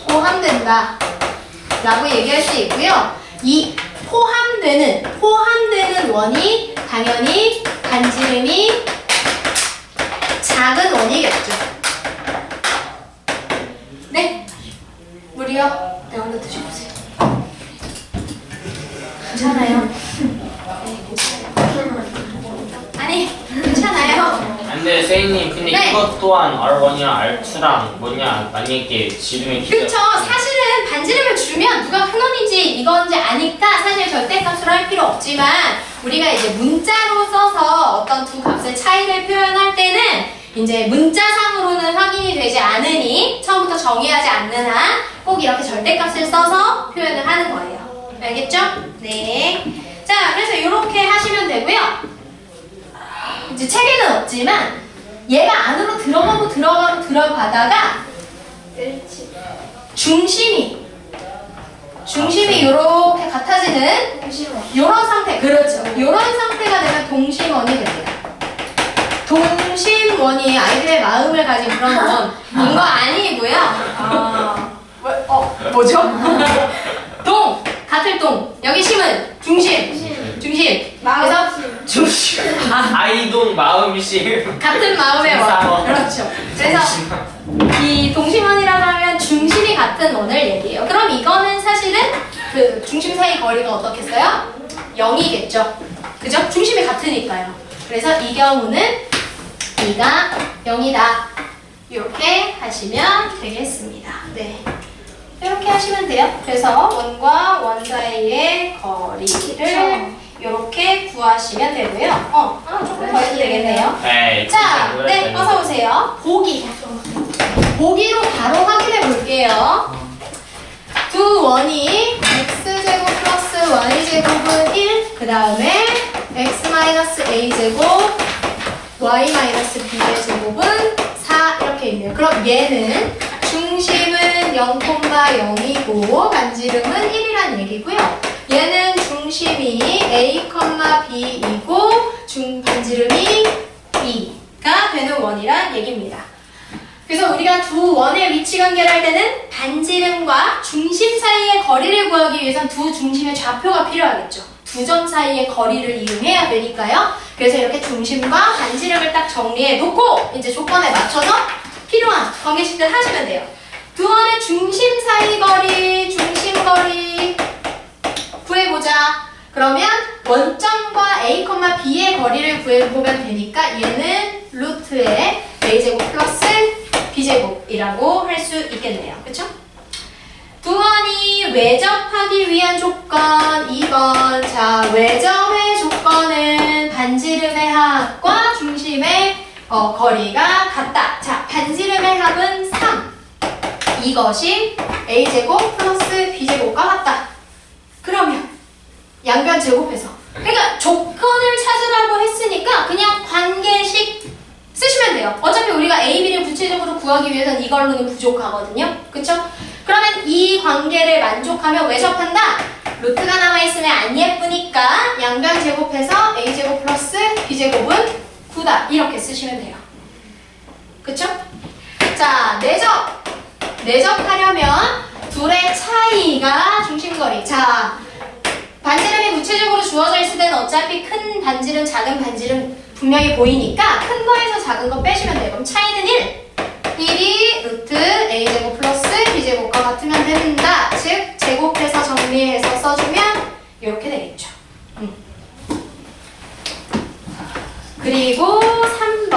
포함된다 라고 얘기할 수 있고요. 이 포함되는 원이 당연히 반지름이 작은 원이겠죠. 네? 물이요? 네, 얼른 드셔보세요. 괜찮아요? 네, 괜찮아요. 아니, 괜찮아요. 근데 선생님 근데 네. 이것 또한 R1이랑 R2랑 뭐냐 만약에 지름의 기가 그쵸. 사실은 반지름을 주면 누가 큰 원인지 이건지 아니까 사실 절대값으로 할 필요 없지만 우리가 이제 문자로 써서 어떤 두 값의 차이를 표현할 때는 이제 문자상으로는 확인이 되지 않으니 처음부터 정의하지 않는 한 꼭 이렇게 절대값을 써서 표현을 하는 거예요. 알겠죠? 네. 자, 그래서 이렇게 하시면 되고요. 이제 책에는 없지만 얘가 안으로 들어가다가 중심이 이렇게 같아지는 이런 상태, 그렇죠. 이런 상태가 되면 동심원이 됩니다. 동심원이 아이들의 마음을 가진 그런 원인 거 아니고요. 뭐죠? 같을 동. 여기 심은 중심. 그래서 중심. 아이동 마음심 같은 마음의 원. 중사원. 그렇죠. 그래서 이 동심원이라고 하면 중심이 같은 원을 얘기해요. 그럼 이거는 사실은 그 중심 사이 거리가 어떻겠어요? 0이겠죠. 그죠? 중심이 같으니까요. 그래서 이 경우는 이가 0이다. 이렇게 하시면 되겠습니다. 네. 이렇게 하시면 돼요. 그래서 원과 원 사이의 거리를 이렇게 구하시면 되고요. 조금 더 해도 되겠네요. 에이 자, 네, 어서 오세요. 보기로 바로 확인해 볼게요. 두 원이 x제곱 플러스 y제곱은 1, 그 다음에 x 마이너스 a제곱, y 마이너스 b제곱은 4 이렇게 있네요. 그럼 얘는 중심은 0,0이고 반지름은 1이라는 얘기고요. 얘는 중심이 a, b이고 반지름이 2가 되는 원이란 얘기입니다. 그래서 우리가 두 원의 위치 관계를 할 때는 반지름과 중심 사이의 거리를 구하기 위해선 두 중심의 좌표가 필요하겠죠. 두 점 사이의 거리를 이용해야 되니까요. 그래서 이렇게 중심과 반지름을 딱 정리해 놓고 이제 조건에 맞춰서 필요한 관계식들 하시면 돼요. 두 원의 중심 사이 거리, 중심 거리 구해보자. 그러면 원점과 a, b의 거리를 구해보면 되니까 얘는 루트의 a제곱 플러스 b제곱이라고 할 수 있겠네요. 그쵸? 두 원이 외접하기 위한 조건 2번. 자, 외접의 조건은 반지름의 합과 중심의 거리가 같다. 자, 반지름의 합은 3. 이것이 a제곱 플러스 b제곱과 같다. 그러면 양변 제곱해서, 그러니까 조건을 찾으라고 했으니까 그냥 관계식 쓰시면 돼요. 어차피 우리가 a, b를 구체적으로 구하기 위해서는 이걸로는 부족하거든요. 그쵸? 그러면 이 관계를 만족하면 왜 접한다? 루트가 남아있으면 안 예쁘니까 양변 제곱해서 a제곱 플러스 b제곱은 9다. 이렇게 쓰시면 돼요. 그쵸? 자, 내접하려면 둘의 차이가 중심거리. 자, 반지름이 구체적으로 주어져 있을 때는 어차피 큰 반지름, 작은 반지름 분명히 보이니까 큰 거에서 작은 거 빼시면 돼요. 그럼 차이는 1. 1이 루트 a제곱 플러스 b제곱과 같으면 된다. 즉, 제곱해서 정리해서 써주면 이렇게 되겠죠. 그리고 3번.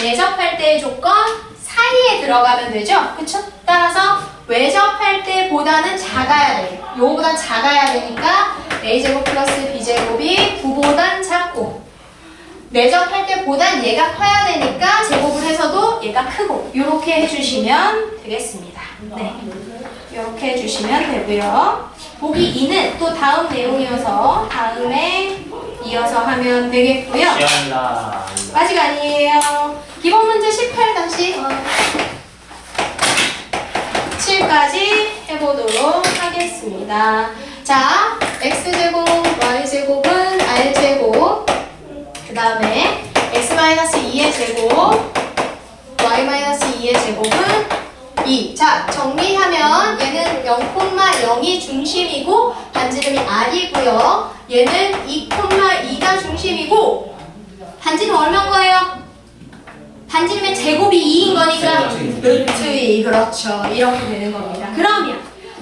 내접할 때의 조건 사이에 들어가면 되죠? 그쵸? 따라서 외접할 때보다는 작아야 돼. 요거보단 작아야 되니까 a제곱 플러스 b제곱이 9보단 작고, 내접할 때보단 얘가 커야 되니까 제곱을 해서도 얘가 크고, 요렇게 해주시면 되겠습니다. 네, 요렇게 해주시면 되고요. 보기 2는 또 다음 내용이어서 다음에 이어서 하면 되겠고요. 시원다. 아직 아니에요. 기본 문제 18-7까지 해보도록 하겠습니다. 자, x제곱, y제곱은 r제곱, 그 다음에 x-2의 제곱, y-2의 제곱은 2. 자, 정리하면 얘는 0,0이 중심이고 반지름이 r이고요. 얘는 2,2가 중심이고 반지름 얼마인 거예요? 반지름의 제곱이 2인 거니까 루트 2. 그렇죠. 이렇게 되는 겁니다. 그러면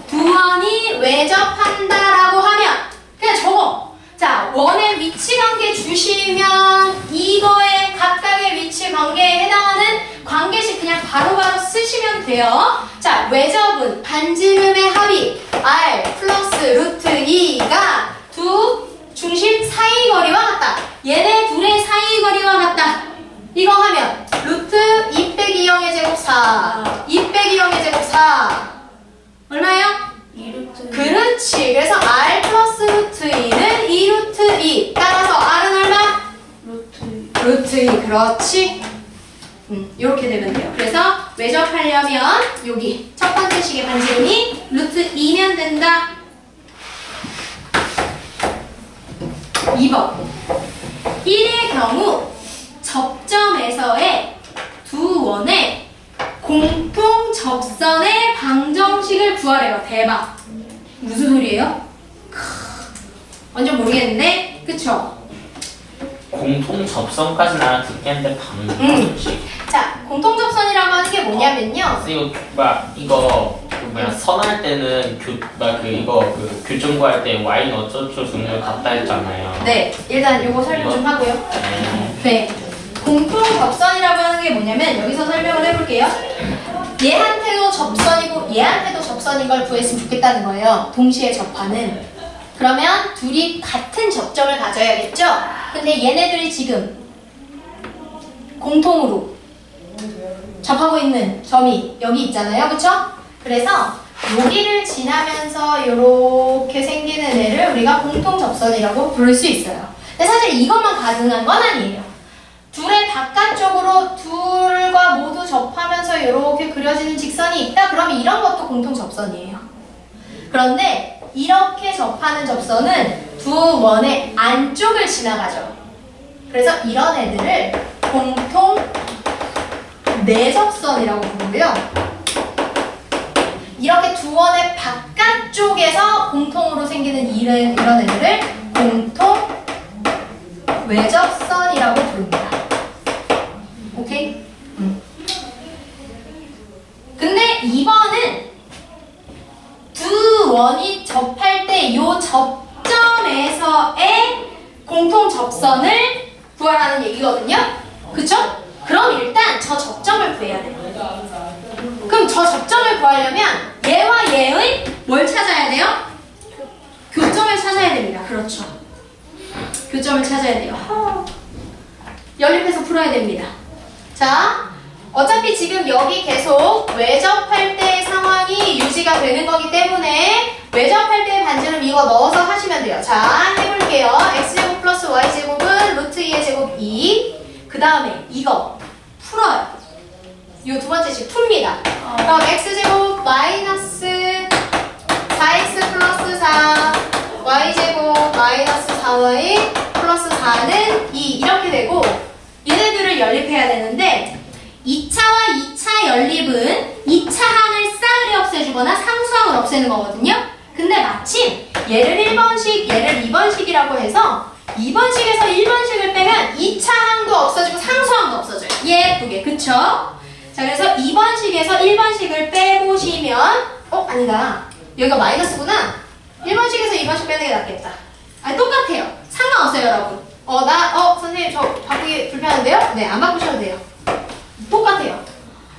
두 원이 외접한다라고 하면 그냥 적어. 자, 원의 위치 관계 주시면 이거의 각각의 위치 관계에 해당하는 관계식 그냥 바로바로 쓰시면 돼요. 자, 외접은 반지름의 합이 r 플러스 루트 2가 두 중심 사이 거리와 같다. 얘네 둘의 사이 거리와 같다. 이거 하면 루트 2 빼기 0의 제곱 4, 2 빼기 0의 제곱 4 얼마예요? 2루트. 그렇지. 그래서 r 플러스 루트 2는 2 루트 2. 따라서 r은 얼마? 루트 2. 그렇지. 이렇게 되면 돼요. 그래서 외접하려면 여기 첫 번째 식의 반지름이 루트 2면 된다. 2번 1의 경우 접점에서의 두 원의 공통 접선의 방정식을 구하래요. 대박. 무슨 소리예요? 완전 모르겠는데, 그쵸? 공통 접선까지는 알아듣겠는데 방정식. 자, 공통 접선이라고 하는 게 뭐냐면요. 이거 선할 때는 교정 구할 때 y는 어쩌고 중요를 같다 했잖아요. 네, 일단 요거 설명 좀 하고요. 네, 공통 접선이라고 하는 게 뭐냐면 여기서 설명을 해볼게요. 얘한테도 접선이고 얘한테도 접선인 걸 구했으면 좋겠다는 거예요. 동시에 접하는. 그러면 둘이 같은 접점을 가져야겠죠? 근데 얘네들이 지금 공통으로 접하고 있는 점이 여기 있잖아요. 그쵸? 그래서 여기를 지나면서 이렇게 생기는 애를 우리가 공통 접선이라고 부를 수 있어요. 근데 사실 이것만 가능한 건 아니에요. 둘의 바깥쪽으로 둘과 모두 접하면서 이렇게 그려지는 직선이 있다? 그러면 이런 것도 공통 접선이에요. 그런데 이렇게 접하는 접선은 두 원의 안쪽을 지나가죠. 그래서 이런 애들을 공통 내접선이라고 부르고요. 이렇게 두 원의 바깥쪽에서 공통으로 생기는 이런 애들을 공통 외접선이라고 부릅니다. 오케이? 근데 2번은 두 원이 접할 때 이 접점에서의 공통 접선을 구하라는 얘기거든요. 그쵸? 그럼 일단 저 접점을 구해야 돼요. 그럼 저 접점을 구하려면 얘와 얘의 뭘 찾아야 돼요? 교점을 찾아야 됩니다. 그렇죠. 교점을 찾아야 돼요. 연립해서 풀어야 됩니다. 자, 어차피 지금 여기 계속 외접할 때의 상황이 유지가 되는 거기 때문에 외접할 때의 반지름 이거 넣어서 하시면 돼요. 자, 해볼게요. x제곱 플러스 y제곱은 루트 2의 제곱 2. 그 다음에 이거 풀어요. 이 두 번째씩 풉니다. 그럼 x제곱 마이너스 4x 플러스 4 y제곱 마이너스 4y 플러스 4는 2 이렇게 되고 얘네들을 연립해야 되는데 2차와 2차 연립은 2차 항을 싸그리 없애주거나 상수항을 없애는 거거든요. 근데 마침 얘를 1번식, 얘를 2번식이라고 해서 2번식에서 1번식을 빼면 2차 항도 없어지고 상수항도 없어져요. 예쁘게, 그쵸? 자, 그래서 2번식에서 1번식을 빼보시면 아니다. 여기가 마이너스구나. 1번식에서 2번식 빼는 게 낫겠다. 아니, 똑같아요. 상관없어요, 여러분. 선생님 저 바꾸기 불편한데요? 네, 안 바꾸셔도 돼요. 똑같아요.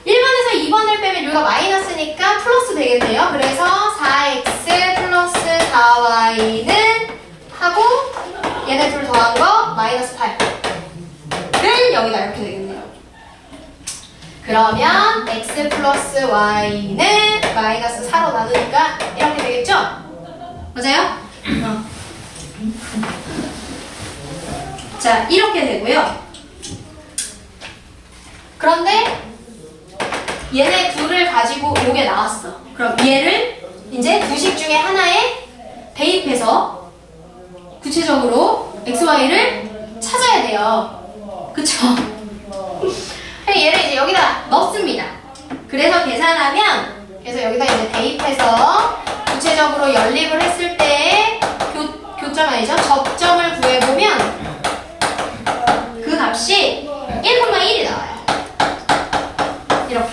1번에서 2번을 빼면 여기가 마이너스니까 플러스 되겠네요. 그래서 4x 플러스 4y는 하고 얘네 둘 더한 거 마이너스 8를 여기다 이렇게 되겠네요. 그러면 x 플러스 y는 마이너스 4로 나누니까 이렇게 되겠죠? 맞아요? 자, 이렇게 되고요. 그런데 얘네 둘을 가지고 요게 나왔어. 그럼 얘를 이제 두식 중에 하나에 대입해서 구체적으로 x, y를 찾아야 돼요. 그쵸? 얘를 이제 여기다 넣습니다. 그래서 계산하면, 그래서 여기다 이제 대입해서 구체적으로 연립을 했을 때 교점 아니죠? 접점을 구해보면 그 값이 1,1이 나와요. 이렇게.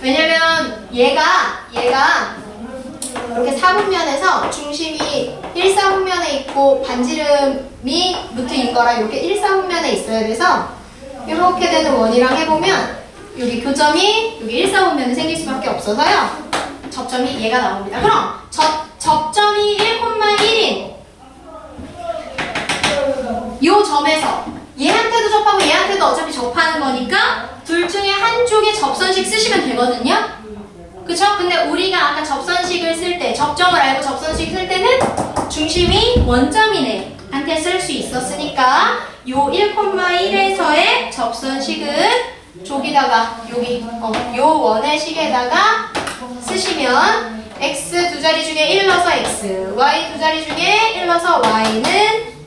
왜냐면 얘가 이렇게 4분면에서 중심이 1,4분면에 있고 반지름이 루트인 거라 이렇게 1,4분면에 있어야 돼서 이렇게 되는 원이랑 해보면 여기 교점이 여기 1,4분면에 생길 수밖에 없어서요. 접점이 얘가 나옵니다. 그럼 접점이 1,1인 요 점에서 얘한테도 접하고 얘한테도 어차피 접하는 거니까 둘 중에 한쪽에 접선식 쓰시면 되거든요. 그쵸? 근데 우리가 아까 접선식을 쓸 때, 접점을 알고 접선식 쓸 때는 중심이 원점이네 한테 쓸 수 있었으니까 요 1,1에서의 접선식은 저기다가 여기 요 원의 식에다가 쓰시면 x 두 자리 중에 1 넣어서 x, y 두 자리 중에 1 넣어서 y는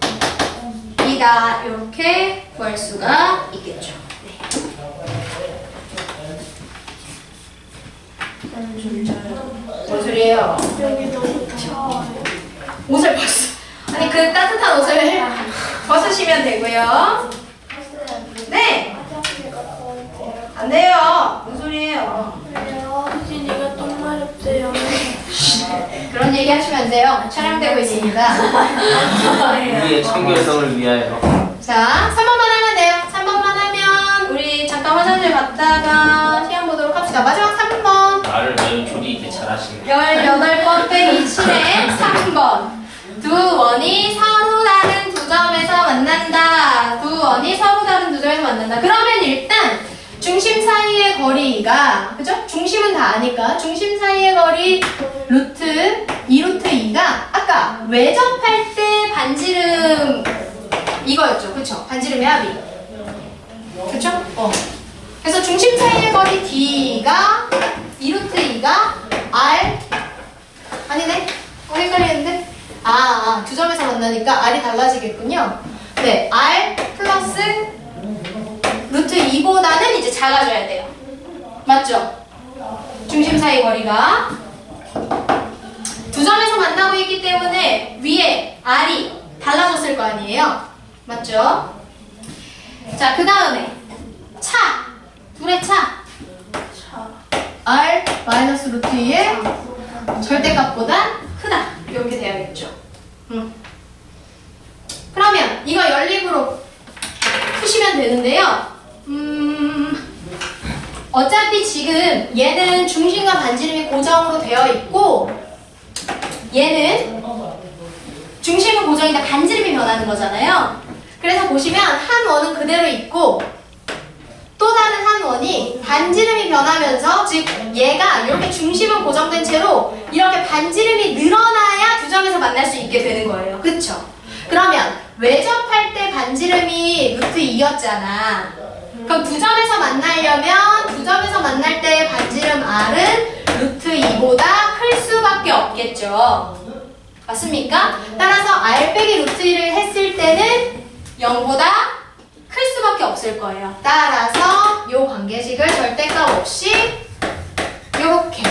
이다. 이렇게 구할 수가 있겠죠. 뭔 소리예요? 여기 너무 차워요. 옷을 아니 그 따뜻한 옷을 벗으시면 되고요. 네. 안 돼요. 무슨 소리예요? 혜진이가 똥 마렵대요. 그런 얘기 하시면 안 돼요. 촬영되고 있습니다. 우리의 청결성을 위하여. 자, 3번만 하면 돼요. 3번만 하면 우리 잠깐 화장실 갔다가 시험 보도록 합시다. 마지막 3번. 말을 매우 조리 있게 잘하시네. 18번 빼기 7의 3번. 두 원이 서로 다른 두 점에서 만난다. 두 원이 서로 다른 두 점에서 만난다. 그러면 일단 중심 사이의 거리가, 그죠? 중심은 다 아니까 중심 사이의 거리 루트 2루트 2가 아까 외접할 때 반지름 이거였죠. 그쵸? 반지름의 합이. 그쵸? 그래서 중심 사이의 거리 D가 2루트 2가 R 아니네? 헷갈리는데? 두 점에서 만나니까 R이 달라지겠군요. 네, R 플러스 루트 2보다는 이제 작아져야 돼요. 맞죠? 중심 사이 거리가 두 점에서 만나고 있기 때문에 위에 R이 달라졌을 거 아니에요? 맞죠? 자, 그 다음에 차! 둘의 차! R 마이너스 루트 2의 절대값보다 크다. 이렇게 돼야겠죠. 그러면 이거 연립으로 푸시면 되는데요. 어차피 지금 얘는 중심과 반지름이 고정으로 되어 있고 얘는 중심은 고정인데 반지름이 변하는 거잖아요. 그래서 보시면 한 원은 그대로 있고 또 다른 한 원이 반지름이 변하면서 즉 얘가 이렇게 중심은 고정된 채로 이렇게 반지름이 늘어나야 두 점에서 만날 수 있게 되는 거예요. 그쵸? 그러면 외접할 때 반지름이 루트 2였잖아. 그럼 두 점에서 만나려면 두 점에서 만날 때 반지름 R은 루트 2보다 클 수밖에 없겠죠. 맞습니까? 따라서 R 빼기 루트 1을 했을 때는 0보다 클 수밖에 없을 거예요. 따라서 이 관계식을 절대값 없이 이렇게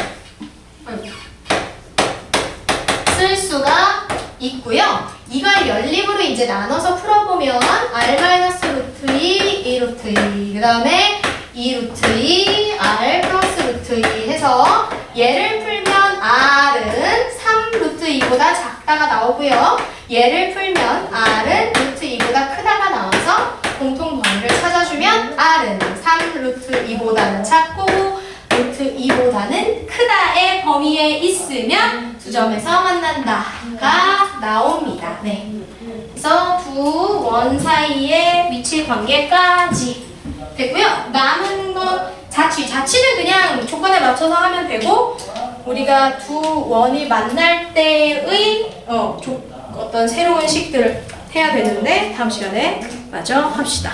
쓸 수가 있고요. 이걸 연립으로 이제 나눠서 풀어보면 R-루트 2, 2루트 2, 그 다음에 2루트 2, R 플러스 루트 2 해서 얘를 풀면 R은 3루트 2보다 작다가 나오고요. 얘를 풀면 R은 루트 2보다 크다가 나와서 공통 범위를 찾아주면 그러면 R은 3루트 2보다는 작고 루트 2보다는 크다의 범위에 있으면 두 점에서 만난다가 나옵니다. 네. 그래서 두 원 사이의 위치 관계까지 됐고요. 남은 건 자취는 그냥 조건에 맞춰서 하면 되고 우리가 두 원이 만날 때의 어떤 새로운 식들을 해야 되는데 다음 시간에 마저 합시다.